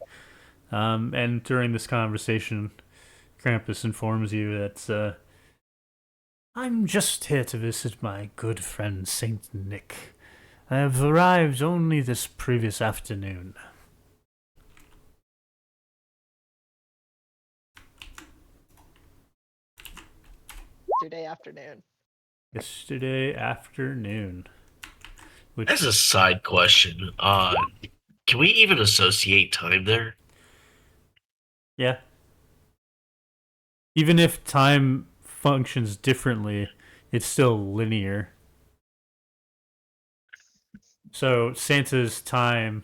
And during this conversation, Krampus informs you that I'm just here to visit my good friend Saint Nick. I have arrived only this previous afternoon. Yesterday afternoon. Yesterday afternoon. Which, As a side question, can we even associate time there? yeah. Even if time functions differently, it's still linear. So Santa's time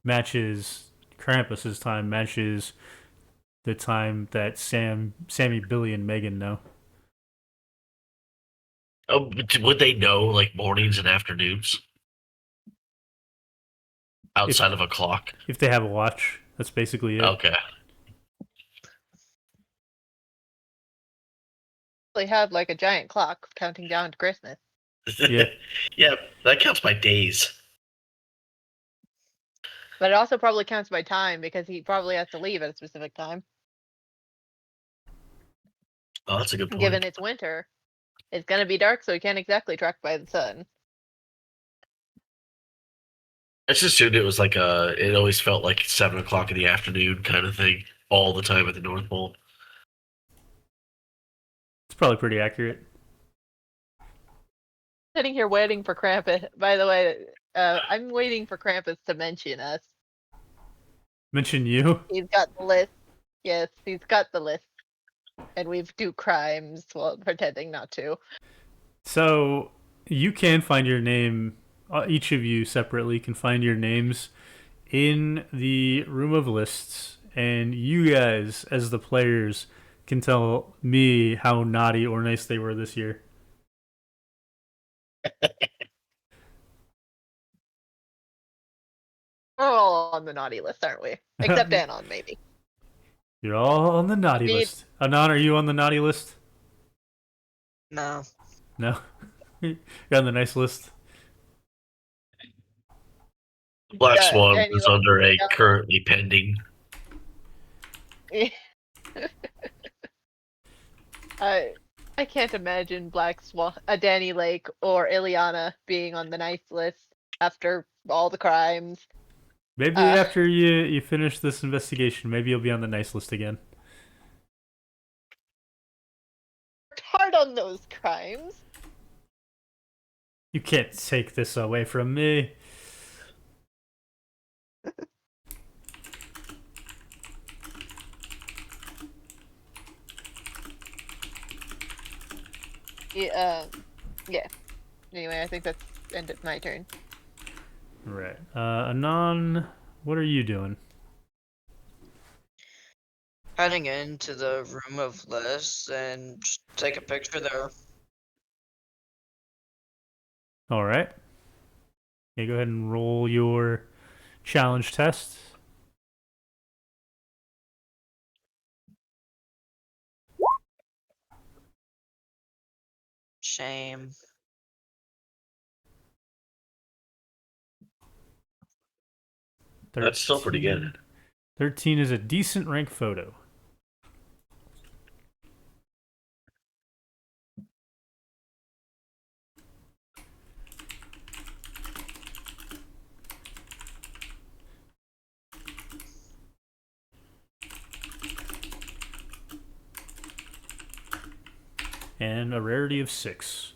matches Krampus's time matches the time that Sammy, Billy, and Megan know. Oh, would they know like mornings and afternoons outside of a clock? If they have a watch, that's basically it. Okay. They have like a giant clock counting down to Christmas. Yeah. Yeah, that counts by days. But it also probably counts by time because he probably has to leave at a specific time. Oh, that's a good point. Given it's winter, it's gonna be dark, so he can't exactly track by the sun. I just assumed it was like it always felt like 7 o'clock in the afternoon kind of thing all the time at the North Pole. It's probably pretty accurate. Sitting here waiting for Krampus. By the way, I'm waiting for Krampus to mention us. Mention you? He's got the list. Yes, he's got the list. And we do crimes while pretending not to. So you can find your name. Each of you separately can find your names in the room of lists, and you guys, as the players, can tell me how naughty or nice they were this year. We're all on the naughty list, aren't we? Except Anon, maybe. You're all on the naughty list. Anon, are you on the naughty list? No. No. You're on the nice list. Black Yeah, Swan anyway, is under a yeah. currently pending. I can't imagine Black Swan, Danny Lake, or Ileana being on the nice list after all the crimes. Maybe after you finish this investigation, maybe you'll be on the nice list again. Hard on those crimes. You can't take this away from me. Yeah. Anyway, I think that's ended my turn. Right. Anon, what are you doing? Heading into the room of lists and just take a picture there. All right. Okay, go ahead and roll your challenge test. Shame. That's still pretty good. 13 is a decent rank photo. And a rarity of 6.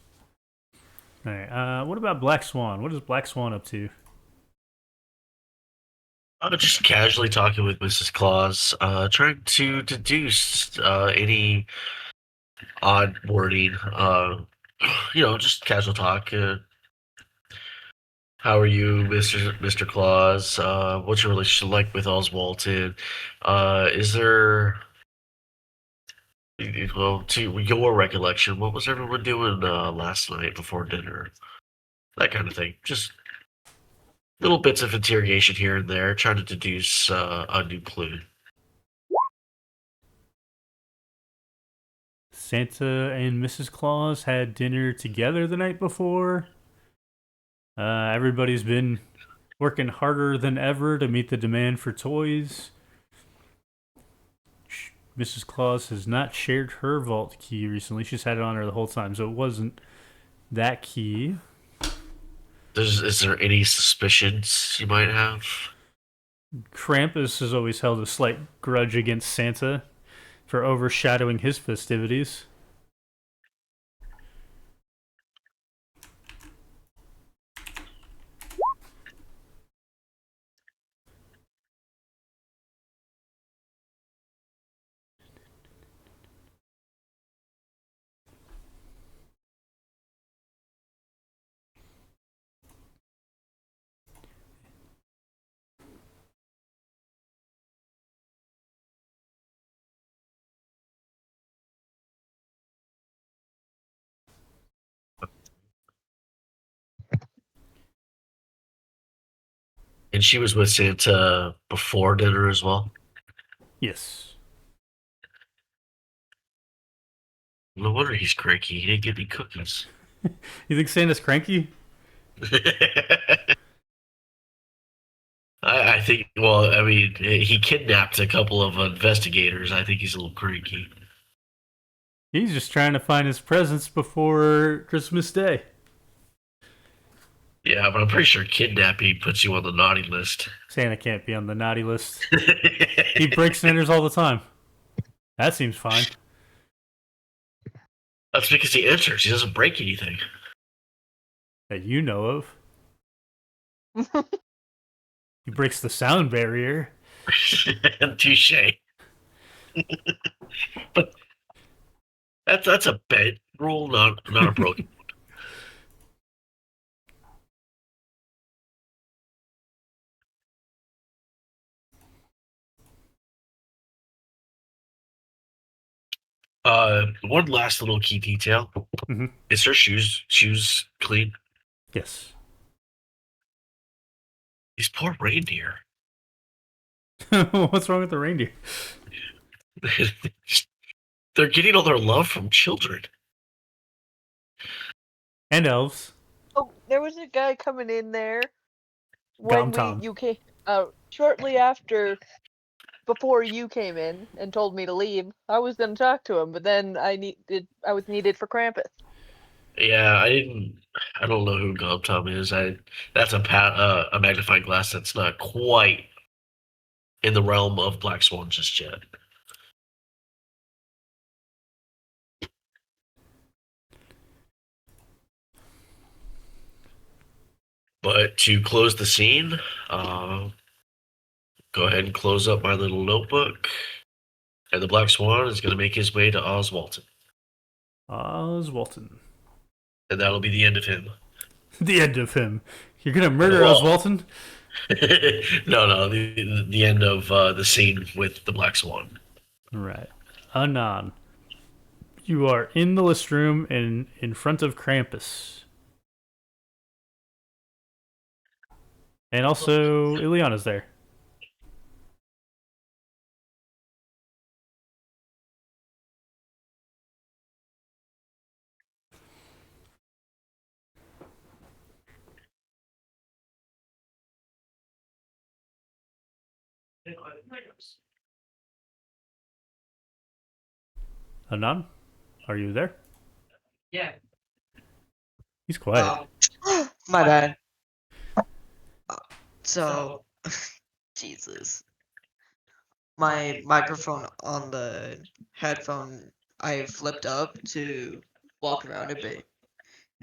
Alright, what about Black Swan? What is Black Swan up to? Just casually talking with Mrs. Claus, trying to deduce any odd wording. Just casual talk. How are you, Mr. Claus? What's your relationship like with Oswald? Is there, well, to your recollection, what was everyone doing last night before dinner? That kind of thing. Just little bits of interrogation here and there, trying to deduce a new clue. Santa and Mrs. Claus had dinner together the night before. Everybody's been working harder than ever to meet the demand for toys. Mrs. Claus has not shared her vault key recently. She's had it on her the whole time, so it wasn't that key. Is there any suspicions you might have? Krampus has always held a slight grudge against Santa for overshadowing his festivities. And she was with Santa before dinner as well. Yes. No wonder he's cranky. He didn't get any cookies. You think Santa's cranky? I think. Well, I mean, he kidnapped a couple of investigators. I think he's a little cranky. He's just trying to find his presents before Christmas Day. Yeah, but I'm pretty sure kidnapping puts you on the naughty list. Santa can't be on the naughty list. He breaks and enters all the time. That seems fine. That's because he enters. He doesn't break anything. That you know of. He breaks the sound barrier. Touche. But that's a bed rule, not a broken. One last little key detail. Mhm. Is her shoes clean? Yes. These poor reindeer. What's wrong with the reindeer? They're getting all their love from children. And elves. Oh, there was a guy coming in there when Tom. you came shortly after before you came in and told me to leave. I was gonna talk to him, but then I was needed for Krampus. Yeah, I don't know who Gobtom is. That's a magnifying glass that's not quite in the realm of Black Swan just yet. But to close the scene, go ahead and close up my little notebook. And the Black Swan is going to make his way to Oswalton. Oswalton. And that'll be the end of him. The end of him. You're gonna murder Well- Oswalton? No, the end of the scene with the Black Swan. Right. Anon. You are in the list room and in front of Krampus. And also, Ileana's there. Anon? Are you there? Yeah. He's quiet. My bad. So, Jesus. My microphone on the headphone, I flipped up to walk around a bit,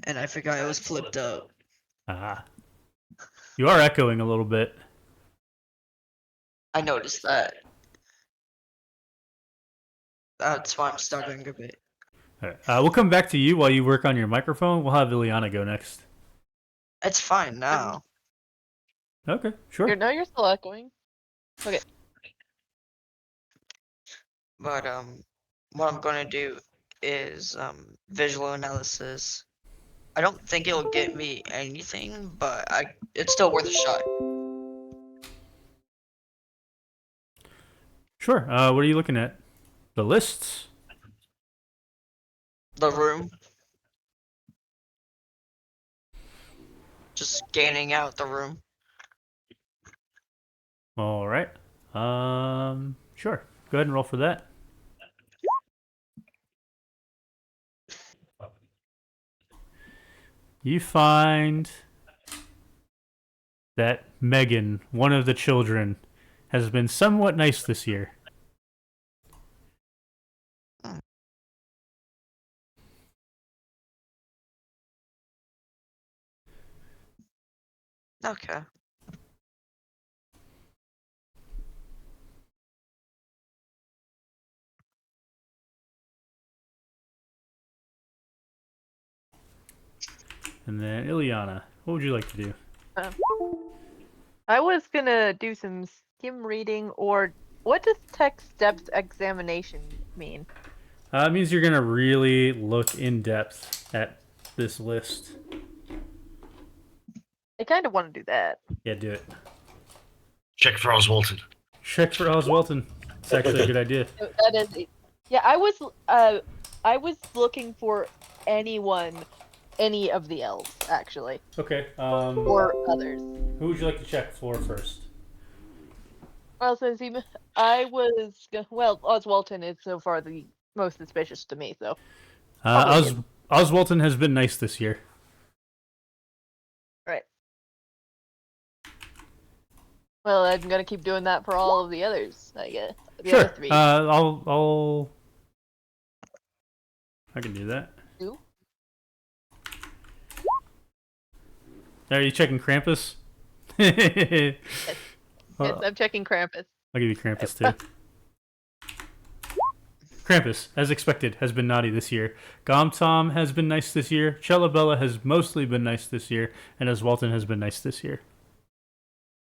and I forgot it was flipped up. Ah. You are echoing a little bit. I noticed that. That's why I'm stuttering a bit. All right. We'll come back to you while you work on your microphone. We'll have Ileana go next. It's fine now. Okay, sure. You're still echoing. But what I'm gonna do is visual analysis. I don't think it'll get me anything, but it's still worth a shot. Sure. What are you looking at? The lists? The room. Just scanning out the room. All right. Sure. Go ahead and roll for that. You find that Megan, one of the children, has been somewhat nice this year. Okay. And then Ileana, what would you like to do? I was gonna do some skim reading, or what does text depth examination mean? It means you're gonna really look in depth at this list. I kind of want to do that. Yeah, do it. Check for Oswalton. Check for Oswalton. It's actually a good idea. That is, yeah. I was looking for anyone, any of the elves actually, Okay. or others. Who would you like to check for first? Well, since Oswalton is so far the most suspicious to me. So probably him. Oswalton has been nice this year. Right. Well, I'm gonna keep doing that for all of the others. I guess the Sure. other three. I can do that. Two? Are you checking Krampus? Yes, Well, I'm checking Krampus. I'll give you Krampus too. Krampus, as expected, has been naughty this year. Gomtom has been nice this year. Cellabella has mostly been nice this year, and Oswalton has been nice this year.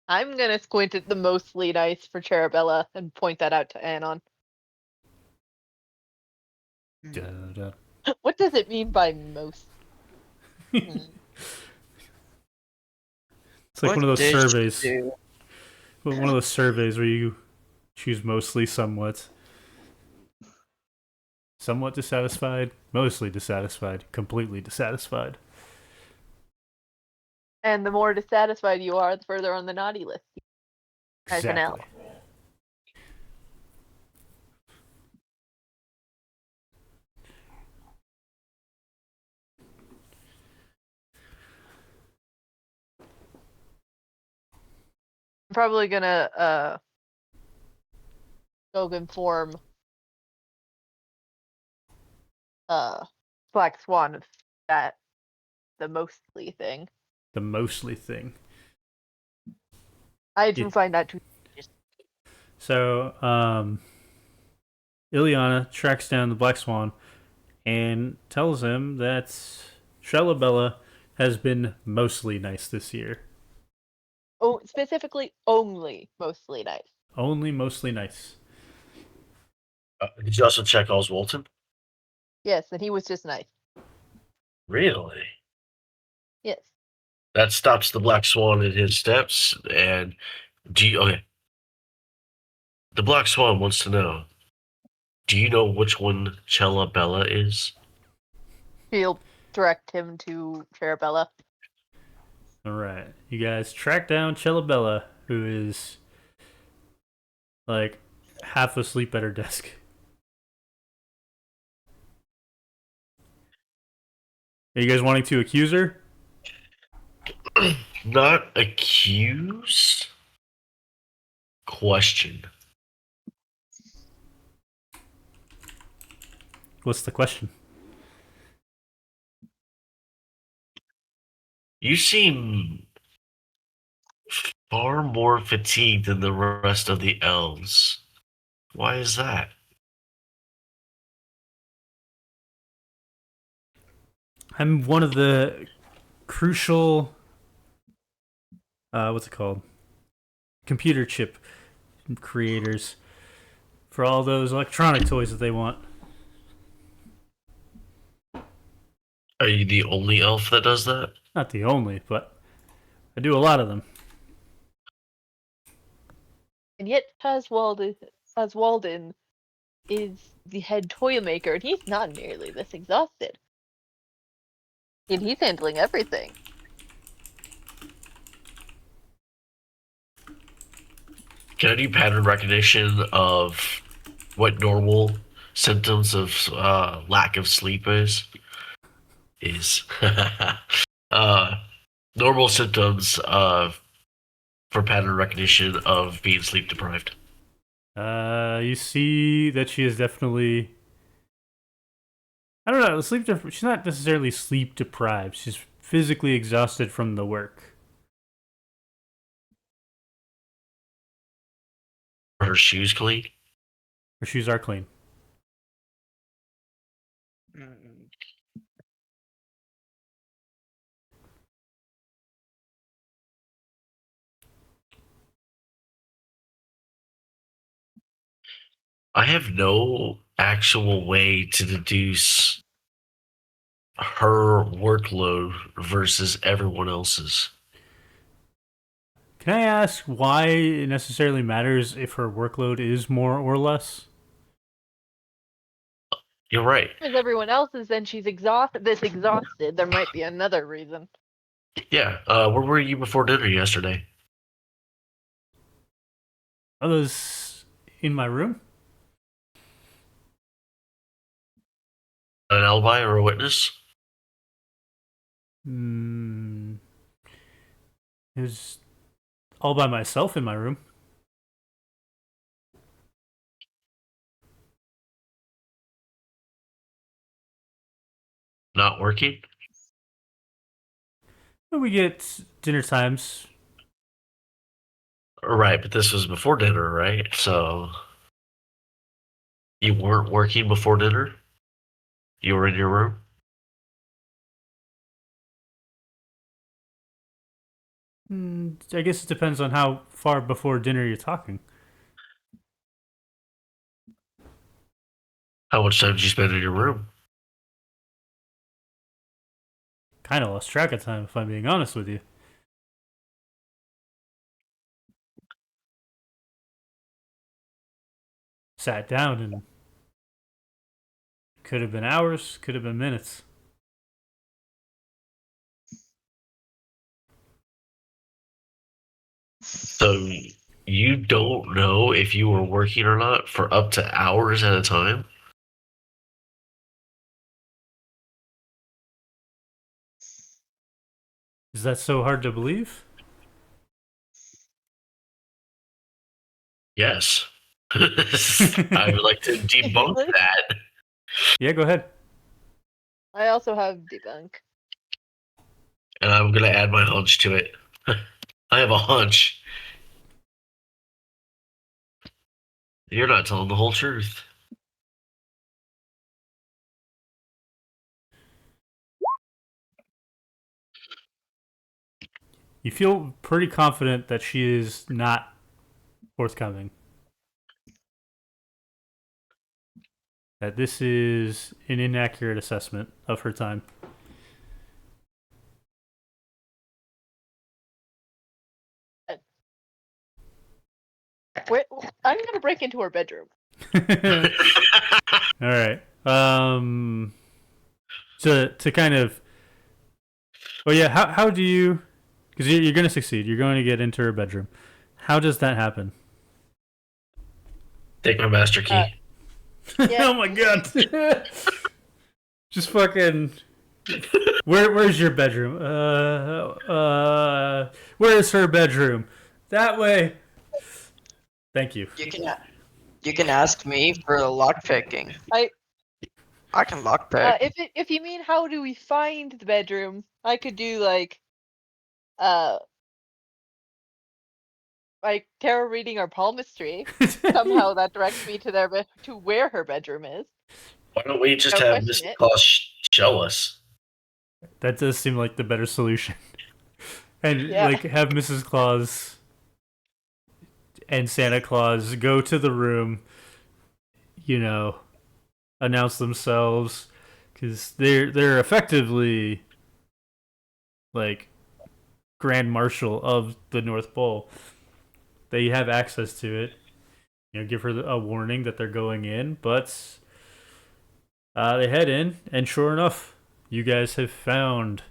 I'm gonna squint at the mostly nice for Cherubella and point that out to Anon. Da-da. What does it mean by most? It's like What one of those did you surveys. do? One of those surveys where you choose mostly, somewhat. Somewhat dissatisfied, mostly dissatisfied, completely dissatisfied. And the more dissatisfied you are, the further on the naughty list. As an elf. Exactly. I'm probably gonna go inform Black Swan of that the mostly thing. The mostly thing. I do Yeah. find that too. So, Ileana tracks down the Black Swan and tells him that Shelabella has been mostly nice this year. Oh, specifically only mostly nice. Only mostly nice. Did you also check Oswalton? Yes, and he was just nice. Really? Yes. That stops the Black Swan in his steps. And okay. The Black Swan wants to know: do you know which one Cellabella is? She'll direct him to Cherubella. Alright. You guys track down Cellabella, who is like half asleep at her desk. Are you guys wanting to accuse her? Not accuse. Question. What's the question? You seem far more fatigued than the rest of the elves. Why is that? I'm one of the crucial what's it called? Computer chip creators for all those electronic toys that they want. Are you the only elf that does that? Not the only, but I do a lot of them. And yet Oswalden is the head toy maker, and he's not nearly this exhausted. And he's handling everything. Can I do pattern recognition of what normal symptoms of lack of sleep is? Normal symptoms for pattern recognition of being sleep deprived. You see that she is definitely. I don't know. She's not necessarily sleep deprived. She's physically exhausted from the work. Are her shoes clean? Her shoes are clean. Mm. I have no actual way to deduce her workload versus everyone else's. Can I ask why it necessarily matters if her workload is more or less? You're right. As everyone else is, then she's exhausted. This exhausted. There might be another reason. Yeah. Where were you before dinner yesterday? I was in my room. An alibi or a witness? Mm, it was all by myself in my room. Not working? We get dinner times. Right, but this was before dinner, right? So you weren't working before dinner? You were in your room? I guess it depends on how far before dinner you're talking. How much time did you spend in your room? Kind of lost track of time, if I'm being honest with you. Sat down and could have been hours, could have been minutes. So you don't know if you were working or not for up to hours at a time? Is that so hard to believe? Yes. I would like to debunk that. Yeah, go ahead. I also have debunk. And I'm going to add my hunch to it. I have a hunch. You're not telling the whole truth. You feel pretty confident that she is not forthcoming. That this is an inaccurate assessment of her time. Wait, I'm gonna break into her bedroom. All right. To kind of. Oh yeah. How do you? Because you're going to succeed. You're going to get into her bedroom. How does that happen? Take my master key. Yeah. Oh my god. Just fucking. Where's your bedroom? Where's her bedroom? That way. Thank you. You can ask me for lock picking. I can lock pick. If you mean how do we find the bedroom, I could do like tarot reading or palmistry. Somehow that directs me to to where her bedroom is. Why don't we just Don't have question Mr. it. Claus show us? That does seem like the better solution. And Yeah. like have Mrs. Claus and Santa Claus go to the room, you know, announce themselves, because they're effectively like Grand Marshal of the North Pole. They have access to it. You know, give her a warning that they're going in, but they head in, and sure enough, you guys have found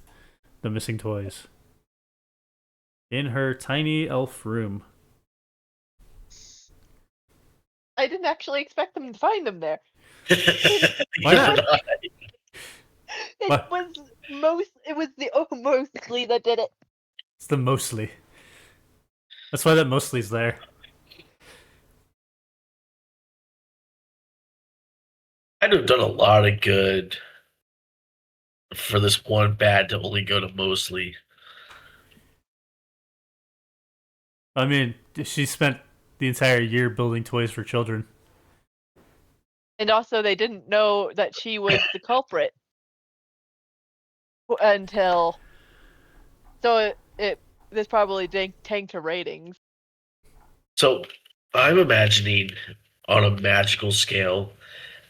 the missing toys in her tiny elf room. I didn't actually expect them to find them there. Why not? It What? was the mostly that did it. It's the mostly. That's why that mostly's there. I'd have done a lot of good for this one bad to only go to mostly. I mean, she spent the entire year building toys for children. And also, they didn't know that she was the culprit until. So this probably tanked her ratings. So I'm imagining on a magical scale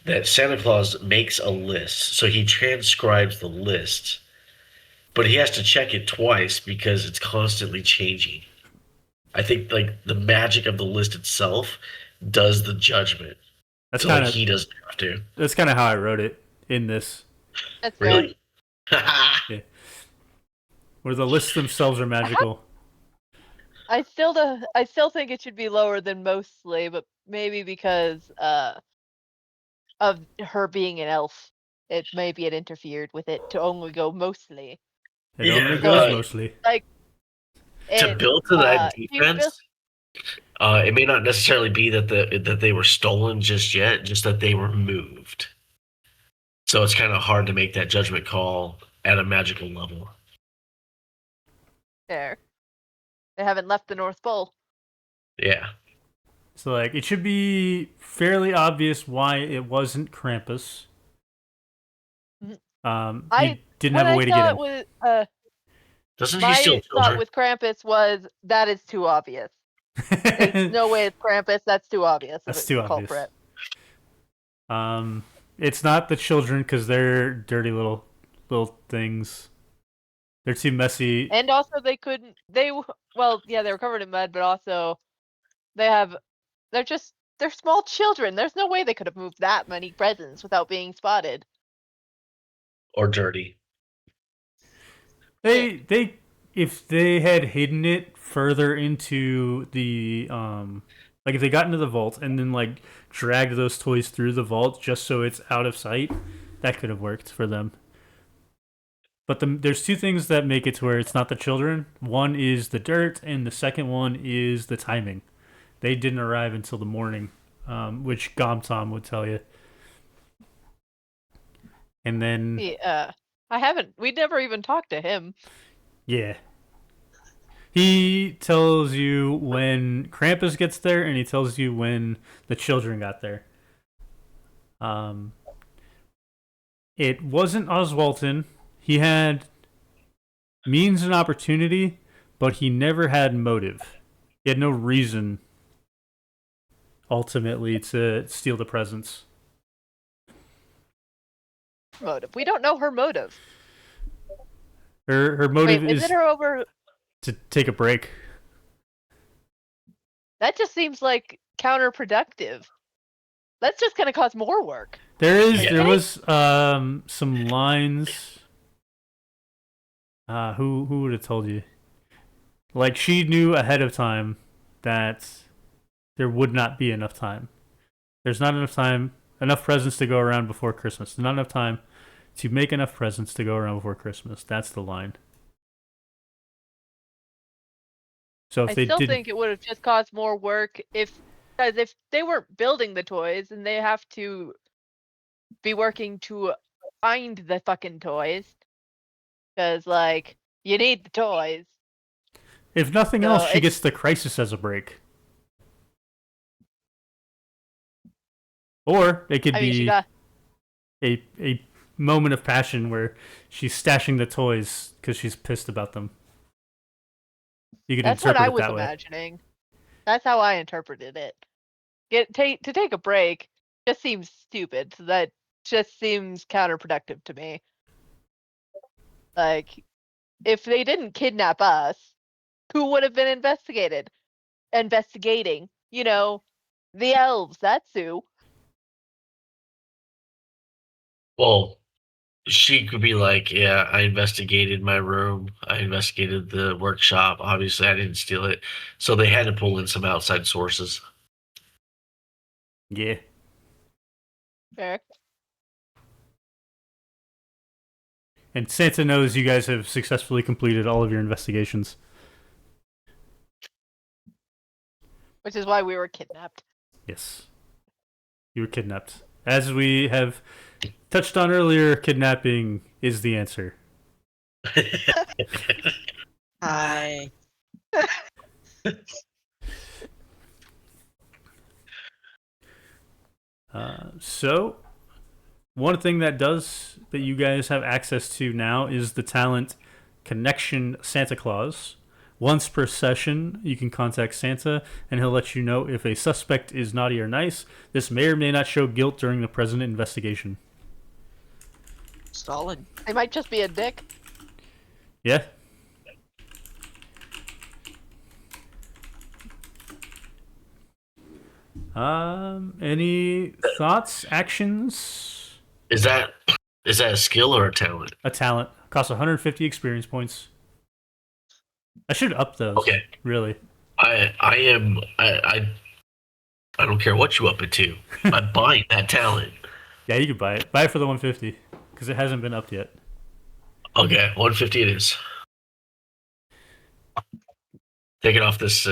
that Santa Claus makes a list. So he transcribes the list, but he has to check it twice because it's constantly changing. I think like the magic of the list itself does the judgment. That's So like kind of he doesn't have to. how I wrote it in this. That's fair. Really? Yeah. Where the lists themselves are magical. I still think it should be lower than mostly, but maybe because of her being an elf, it maybe it interfered with it to only go mostly. It Yeah, only goes uh, mostly. Like to and build to that she built defense, it may not necessarily be that they were stolen just yet, just that they were moved. So it's kind of hard to make that judgment call at a magical level. there. They haven't left the North Pole. Yeah. So like it should be fairly obvious why it wasn't Krampus. Mhm. He didn't When have a I way to saw get it in. was Doesn't he my steal thought children? with Krampus was that is too obvious. There's no way it's Krampus. That's too obvious. That's of too a culprit. obvious. It's not the children because they're dirty little things. They're too messy. And also, they couldn't. Well, yeah, they were covered in mud, but also they're small children. There's no way they could have moved that many presents without being spotted. Or dirty? They if they had hidden it further into the like if they got into the vault and then like dragged those toys through the vault just so it's out of sight, that could have worked for them. But there's two things that make it to where it's not the children. One is the dirt, and the second one is the timing. They didn't arrive until the morning, which Gomtom would tell you. And then We'd never even talked to him. yeah. He tells you when Krampus gets there, and he tells you when the children got there. It wasn't Oswalton. He had means and opportunity, but he never had motive. He had no reason, ultimately, to steal the presents. Motive. We don't know her motive. Her motive Wait, is is it her over? to take a break. That just seems like counterproductive. That's just gonna cause more work. There was some lines. Who would have told you? Like she knew ahead of time that there would not be enough time. There's not enough presents to go around before Christmas. There's not enough time to make enough presents to go around before Christmas. That's the line. So if I they still didn't, think it would have just caused more work because if they weren't building the toys and they have to be working to find the fucking toys, because like you need the toys. if nothing So else, she it's- gets the crisis as a break. Or it could I mean, she be got a moment of passion where she's stashing the toys because she's pissed about them. You could that's what interpret I it was that way. imagining. That's how I interpreted it. To take a break just seems stupid. So that just seems counterproductive to me. Like, if they didn't kidnap us, who would have been investigating? You know, the elves. That's who. Well, she could be like, yeah, I investigated my room. I investigated the workshop. Obviously, I didn't steal it. So they had to pull in some outside sources. Yeah. Fair. And Santa knows you guys have successfully completed all of your investigations. Which is why we were kidnapped. Yes. You were kidnapped. As we have touched on earlier, kidnapping is the answer. Hi. So, one thing that you guys have access to now is the talent Connection Santa Claus. Once per session, you can contact Santa, and he'll let you know if a suspect is naughty or nice. This may or may not show guilt during the present investigation. Solid. They might just be a dick. Yeah. Any thoughts, actions? Is that a skill or a talent? A talent costs 150 experience points. I should up those. Okay. Really. I don't care what you up it to. I'm buying that talent. Yeah, you could buy it. Buy it for the 150 because it hasn't been upped yet. Okay, 150 it is. Take it off this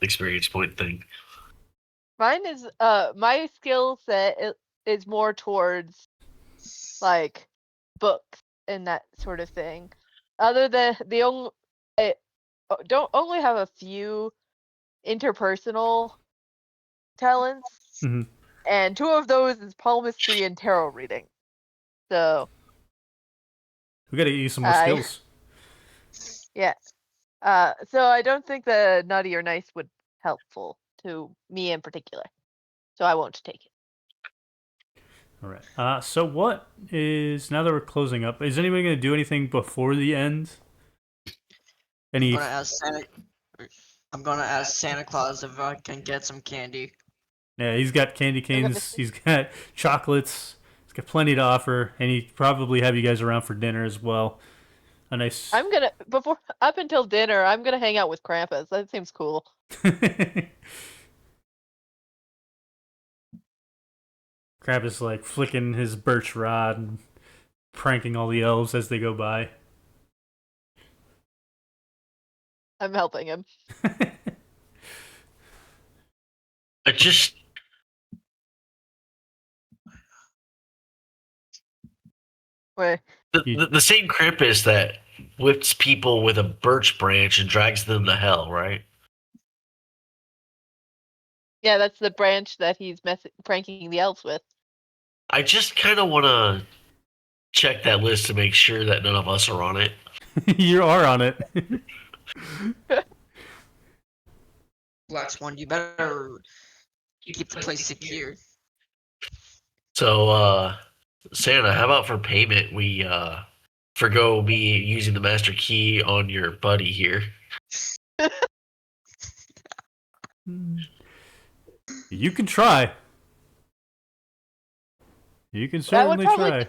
experience point thing. Mine is my skill set is more towards like books and that sort of thing. Other than the only I don't only have a few interpersonal talents, Mhm. and two of those is palmistry and tarot reading. So We gotta get you some more I- skills. yeah, so I don't think the naughty or nice would helpful to me in particular. So I won't take it. All right. So what is now that we're closing up? Is anybody gonna do anything before the end? Any? I'm gonna ask Santa Claus if I can get some candy. Yeah, he's got candy canes. He's got chocolates. He's got plenty to offer, and he probably have you guys around for dinner as well. A nice. I'm gonna up until dinner. I'm gonna hang out with Krampus. That seems cool. Krampus like flicking his birch rod and pranking all the elves as they go by. I'm helping him. I just Wait, the same Krampus that whips people with a birch branch and drags them to hell, right? yeah, that's the branch that he's pranking the elves with. I just kind of want to check that list to make sure that none of us are on it. You are on it. Black Swan, you better keep the place secure. So, Santa, how about for payment we forgo me using the master key on your buddy here? You can try. You can That would certainly probably try.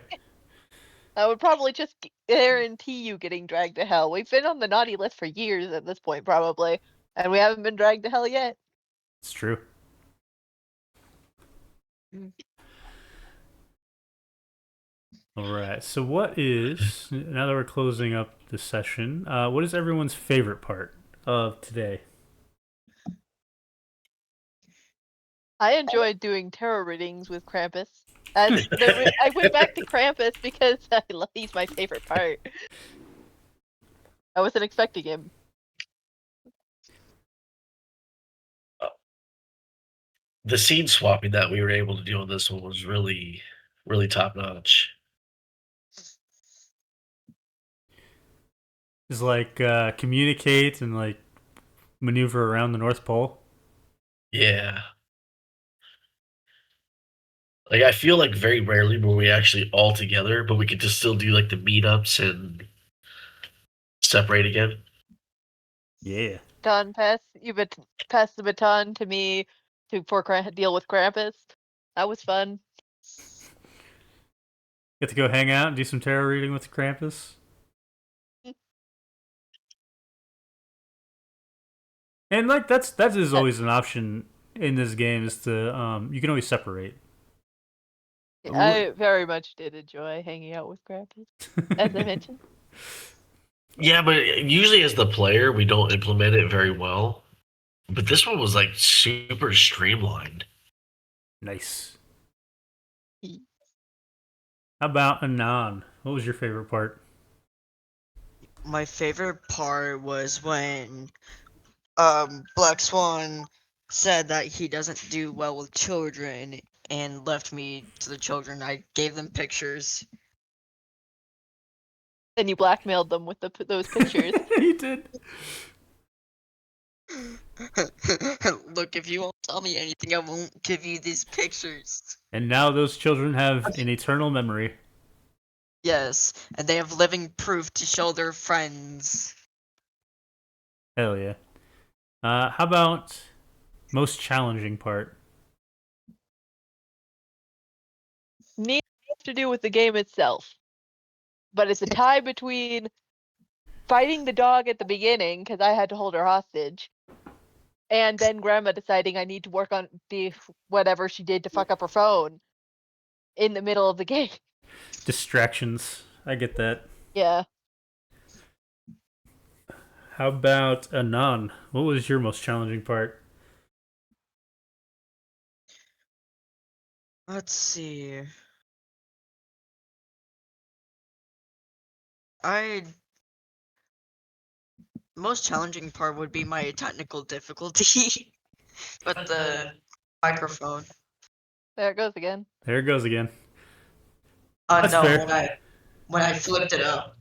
That would probably just guarantee you getting dragged to hell. We've been on the naughty list for years at this point, probably, and we haven't been dragged to hell yet. It's true. All right. So, what is now that we're closing up the session? What is everyone's favorite part of today? I enjoyed doing tarot readings with Krampus. And I went back to Krampus because he's my favorite part. I wasn't expecting him. The scene swapping that we were able to do on this one was really, really top notch. Is like communicate and like maneuver around the North Pole. Yeah. Like I feel like very rarely were we actually all together, but we could just still do like the meetups and separate again. Yeah. Don, pass the baton to me for deal with Krampus. That was fun. Get to go hang out and do some tarot reading with Krampus. And like that is always an option in this game is to you can always separate. I very much did enjoy hanging out with Krampus, as I mentioned. Yeah, but usually as the player, we don't implement it very well. But this one was like super streamlined. Nice. How about Anon? What was your favorite part? My favorite part was when Black Swan said that he doesn't do well with children and left me to the children. I gave them pictures. Then you blackmailed them with those pictures. You did. Look, if you won't tell me anything, I won't give you these pictures. And now those children have an eternal memory. Yes, and they have living proof to show their friends. Hell yeah. How about Most challenging part. Neither has to do with the game itself, but it's a tie between fighting the dog at the beginning because I had to hold her hostage, and then Grandma deciding I need to work on the whatever she did to fuck up her phone in the middle of the game. Distractions. I get that. Yeah. How about Anon? What was your most challenging part? Let's see. I most challenging part would be my technical difficulty with the microphone. There it goes again. There it goes again. That's No, fair. when I flipped it up.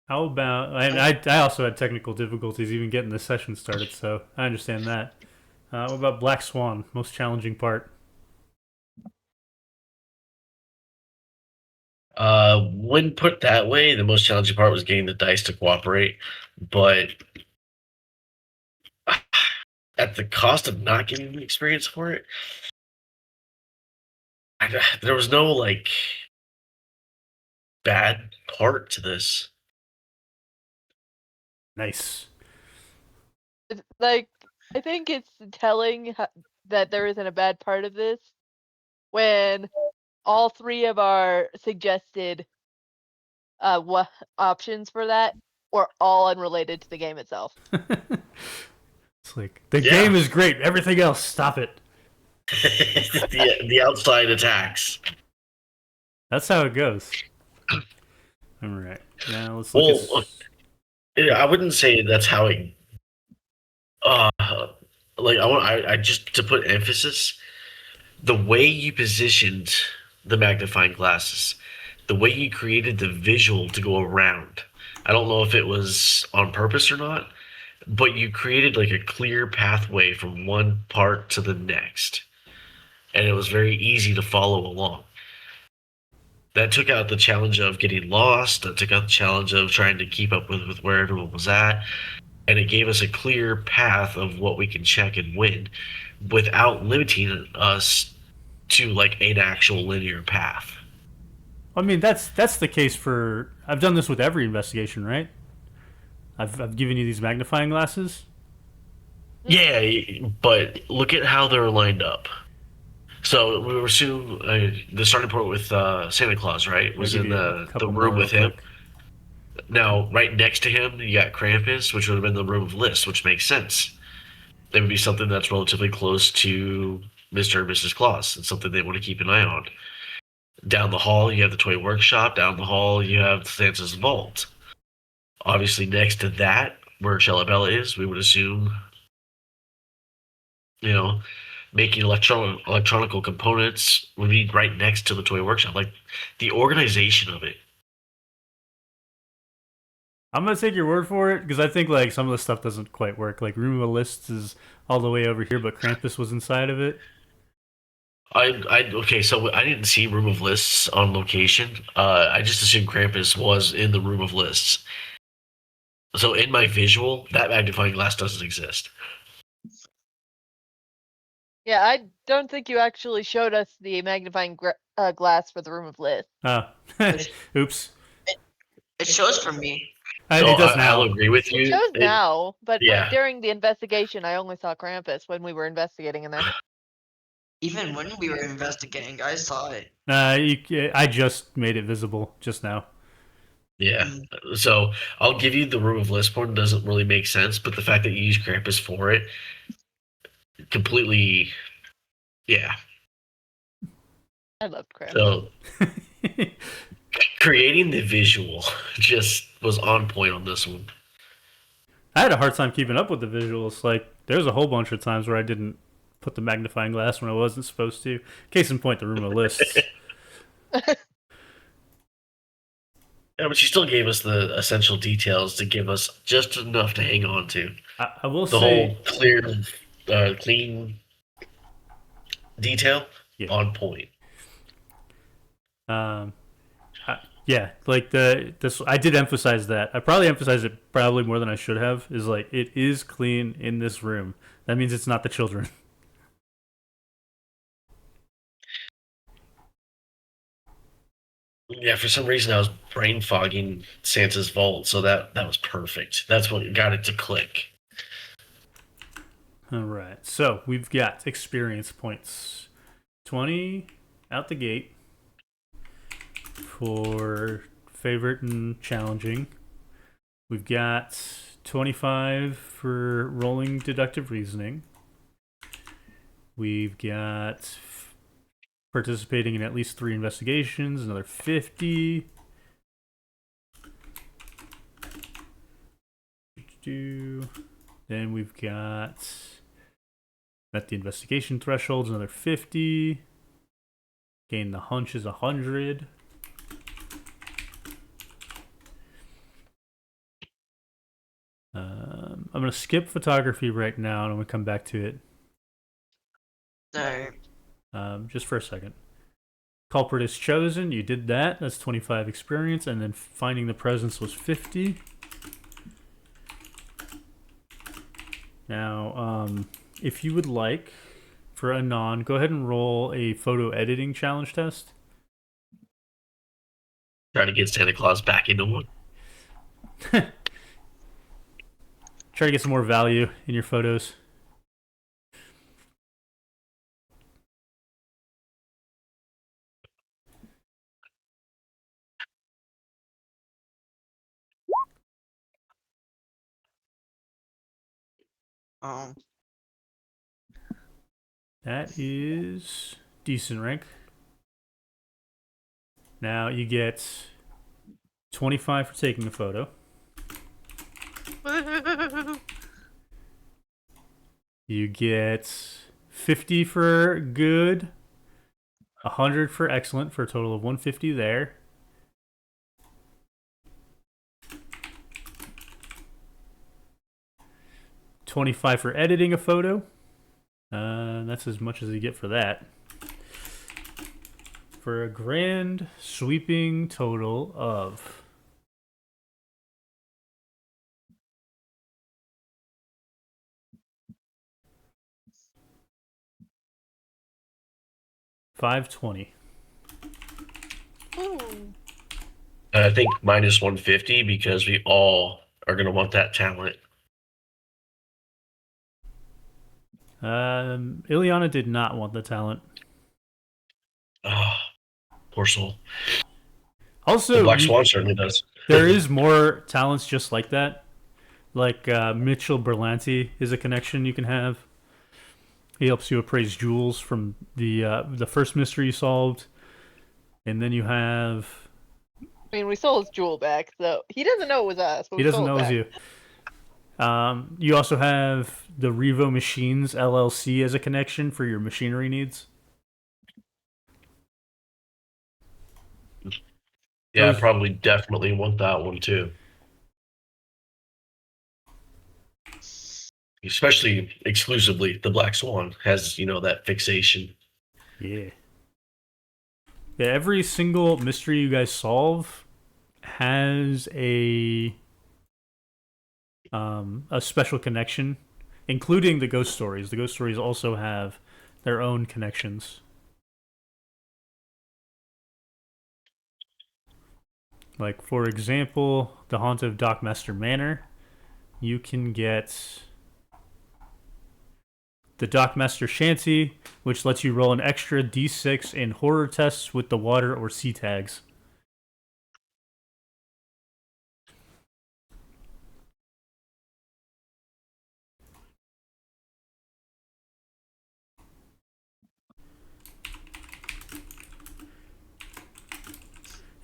How about? I also had technical difficulties even getting the session started, so I understand that. What about Black Swan? Most challenging part? When put that way, the most challenging part was getting the dice to cooperate, but at the cost of not getting the experience for it, there was no like bad part to this. Nice. Like, I think it's telling that there isn't a bad part of this when all three of our suggested options for that were all unrelated to the game itself. It's like the game is great. Everything else, stop it. the outside attacks. That's how it goes. All right. Now let's look I wouldn't say that's how it. Like I just to put emphasis, the way you positioned the magnifying glasses, the way you created the visual to go around. I don't know if it was on purpose or not, but you created like a clear pathway from one part to the next, and it was very easy to follow along. That took out the challenge of getting lost. That took out the challenge of trying to keep up with where everyone was at. And it gave us a clear path of what we can check and win without limiting us to like an actual linear path. I mean, that's the case for. I've done this with every investigation, right? I've given you these magnifying glasses. Yeah, but look at how they're lined up. So we were soon the starting point with Santa Claus, right? Was in the room with him. Now, right next to him, you got Krampus, which would have been the room of List, which makes sense. That would be something that's relatively close to Mr. and Mrs. Claus. It's something they want to keep an eye on. Down the hall, you have the toy workshop. Down the hall, you have Santa's vault. Obviously, next to that, where Shellabella is, we would assume, making electronical components would be right next to the toy workshop. Like the organization of it. I'm gonna take your word for it because I think like some of the stuff doesn't quite work. Like Room of Lists is all the way over here, but Krampus was inside of it. Okay, so I didn't see Room of Lists on location. I just assumed Krampus was in the Room of Lists. So in my visual, that magnifying glass doesn't exist. Yeah, I don't think you actually showed us the magnifying glass for the Room of Lists. Oh, oops. It shows for me. It does now. I'll agree with you. It shows now, but yeah. during the investigation, I only saw Krampus when we were investigating in there. Even when we were investigating, I saw it. I just made it visible just now. Yeah. So I'll give you the Room of List porn doesn't really make sense, but the fact that you use Krampus for it, completely, yeah. I loved Krampus. So creating the visual just was on point on this one. I had a hard time keeping up with the visuals. Like, there's a whole bunch of times where I didn't put the magnifying glass when I wasn't supposed to. Case in point, the Room of Lists. Yeah, but she still gave us the essential details to give us just enough to hang on to. I will the say whole clear, clean detail on point. Yeah, like this I did emphasize that. I probably emphasized it probably more than I should have. Is like it is clean in this room. That means it's not the children. Yeah, for some reason I was brain fogging Santa's vault, so that was perfect. That's what got it to click. All right. So we've got experience points, 20 out the gate for favorite and challenging. We've got 25 for rolling deductive reasoning. We've got participating in at least 3 investigations, another 50. Then we've got met the investigation thresholds, another 50. Gain the hunch is 100. I'm going to skip photography right now, and I'm going to come back to it Alright. just for a second. Culprit is chosen. You did that. That's 25 experience. And then finding the presence was 50. Now, if you would like, for Anon, go ahead and roll a photo editing challenge test. Trying to get Santa Claus back into one. Try to get some more value in your photos. Um, That is decent rank. Now you get 25 for taking the photo. You get 50 for good, 100 for excellent, for a total of 150 there. $25 for editing a photo. That's as much as you get for that. For a grand sweeping total of $520. Ooh. I think minus 150 because we all are going to want that talent. Ileana did not want the talent. Oh, poor soul. Also, The Black Swan certainly does. there is more talents just like that. Like Mitchell Berlanti is a connection you can have. He helps you appraise jewels from the first mystery you solved, and then you have. I mean, we stole his jewel back, so he doesn't know it was us. But He we doesn't stole know it it's back. you. You also have the Revo Machines LLC as a connection for your machinery needs. Yeah, I Those- probably definitely want that one too. Especially exclusively, the Black Swan has, that fixation. Yeah. Yeah, every single mystery you guys solve has a special connection, including the ghost stories. The ghost stories also have their own connections. Like, for example, the Haunt of Dockmaster Manor. You can get the Dockmaster Shanty, which lets you roll an extra d6 in horror tests with the water or sea tags.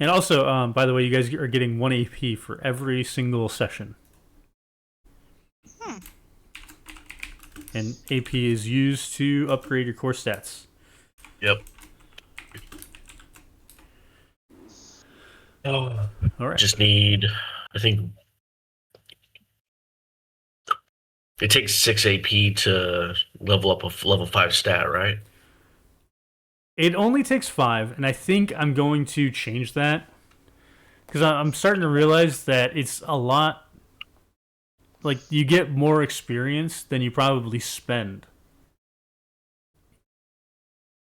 And also, by the way, you guys are getting 1 AP for every single session. And AP is used to upgrade your core stats. Yep. Oh, All right. just need, I think, it takes 6 AP to level up a level 5 stat, right? It only takes 5, and I think I'm going to change that. Because I'm starting to realize that it's a lot. Like, you get more experience than you probably spend.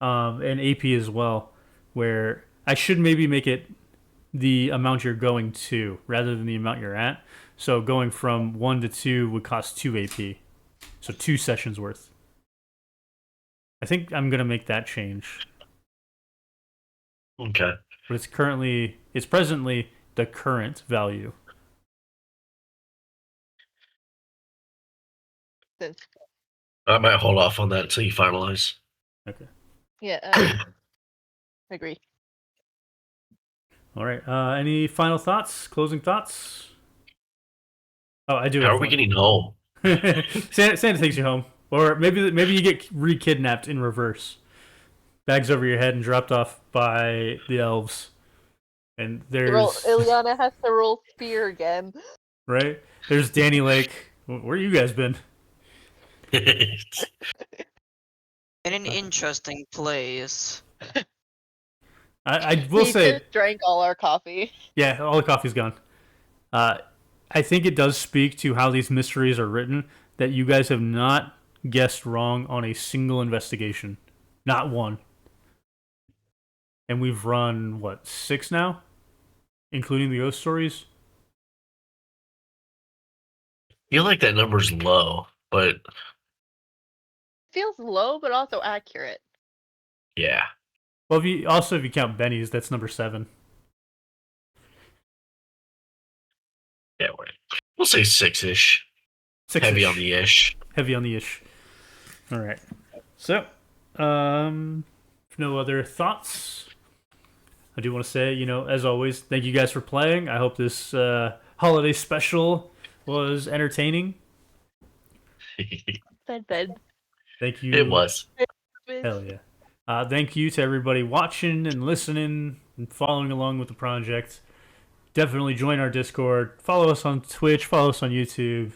And AP as well, where I should maybe make it the amount you're going to rather than the amount you're at. So going from 1 to 2 would cost 2 AP. So 2 sessions worth. I think I'm going to make that change. Okay. But it's presently the current value. Since I might hold off on that until you finalize. Okay. yeah, agree. All right. Any final thoughts? Closing thoughts? Oh, I do. How have are we one. getting home? Santa takes you home, or maybe you get re-kidnapped in reverse, bags over your head and dropped off by the elves. And there's Ileana has to roll spear again. right. There's Danny Lake. Where you guys been? In an interesting place. I will He say, just drank all our coffee. yeah, all the coffee's gone. I think it does speak to how these mysteries are written that you guys have not guessed wrong on a single investigation, not one. And we've run what 6 now, including the ghost stories. I feel like that number's low, but Feels low, but also accurate. yeah. Well, if you count Benny's, that's number 7. Yeah, we'll say 6-ish. 6 Heavy on the ish. Heavy on the ish. All right. So, if no other thoughts, I do want to say, as always, thank you guys for playing. I hope this holiday special was entertaining. Bed. Thank you. It was. Hell yeah. Thank you to everybody watching and listening and following along with the project. Definitely join our Discord. Follow us on Twitch. Follow us on YouTube.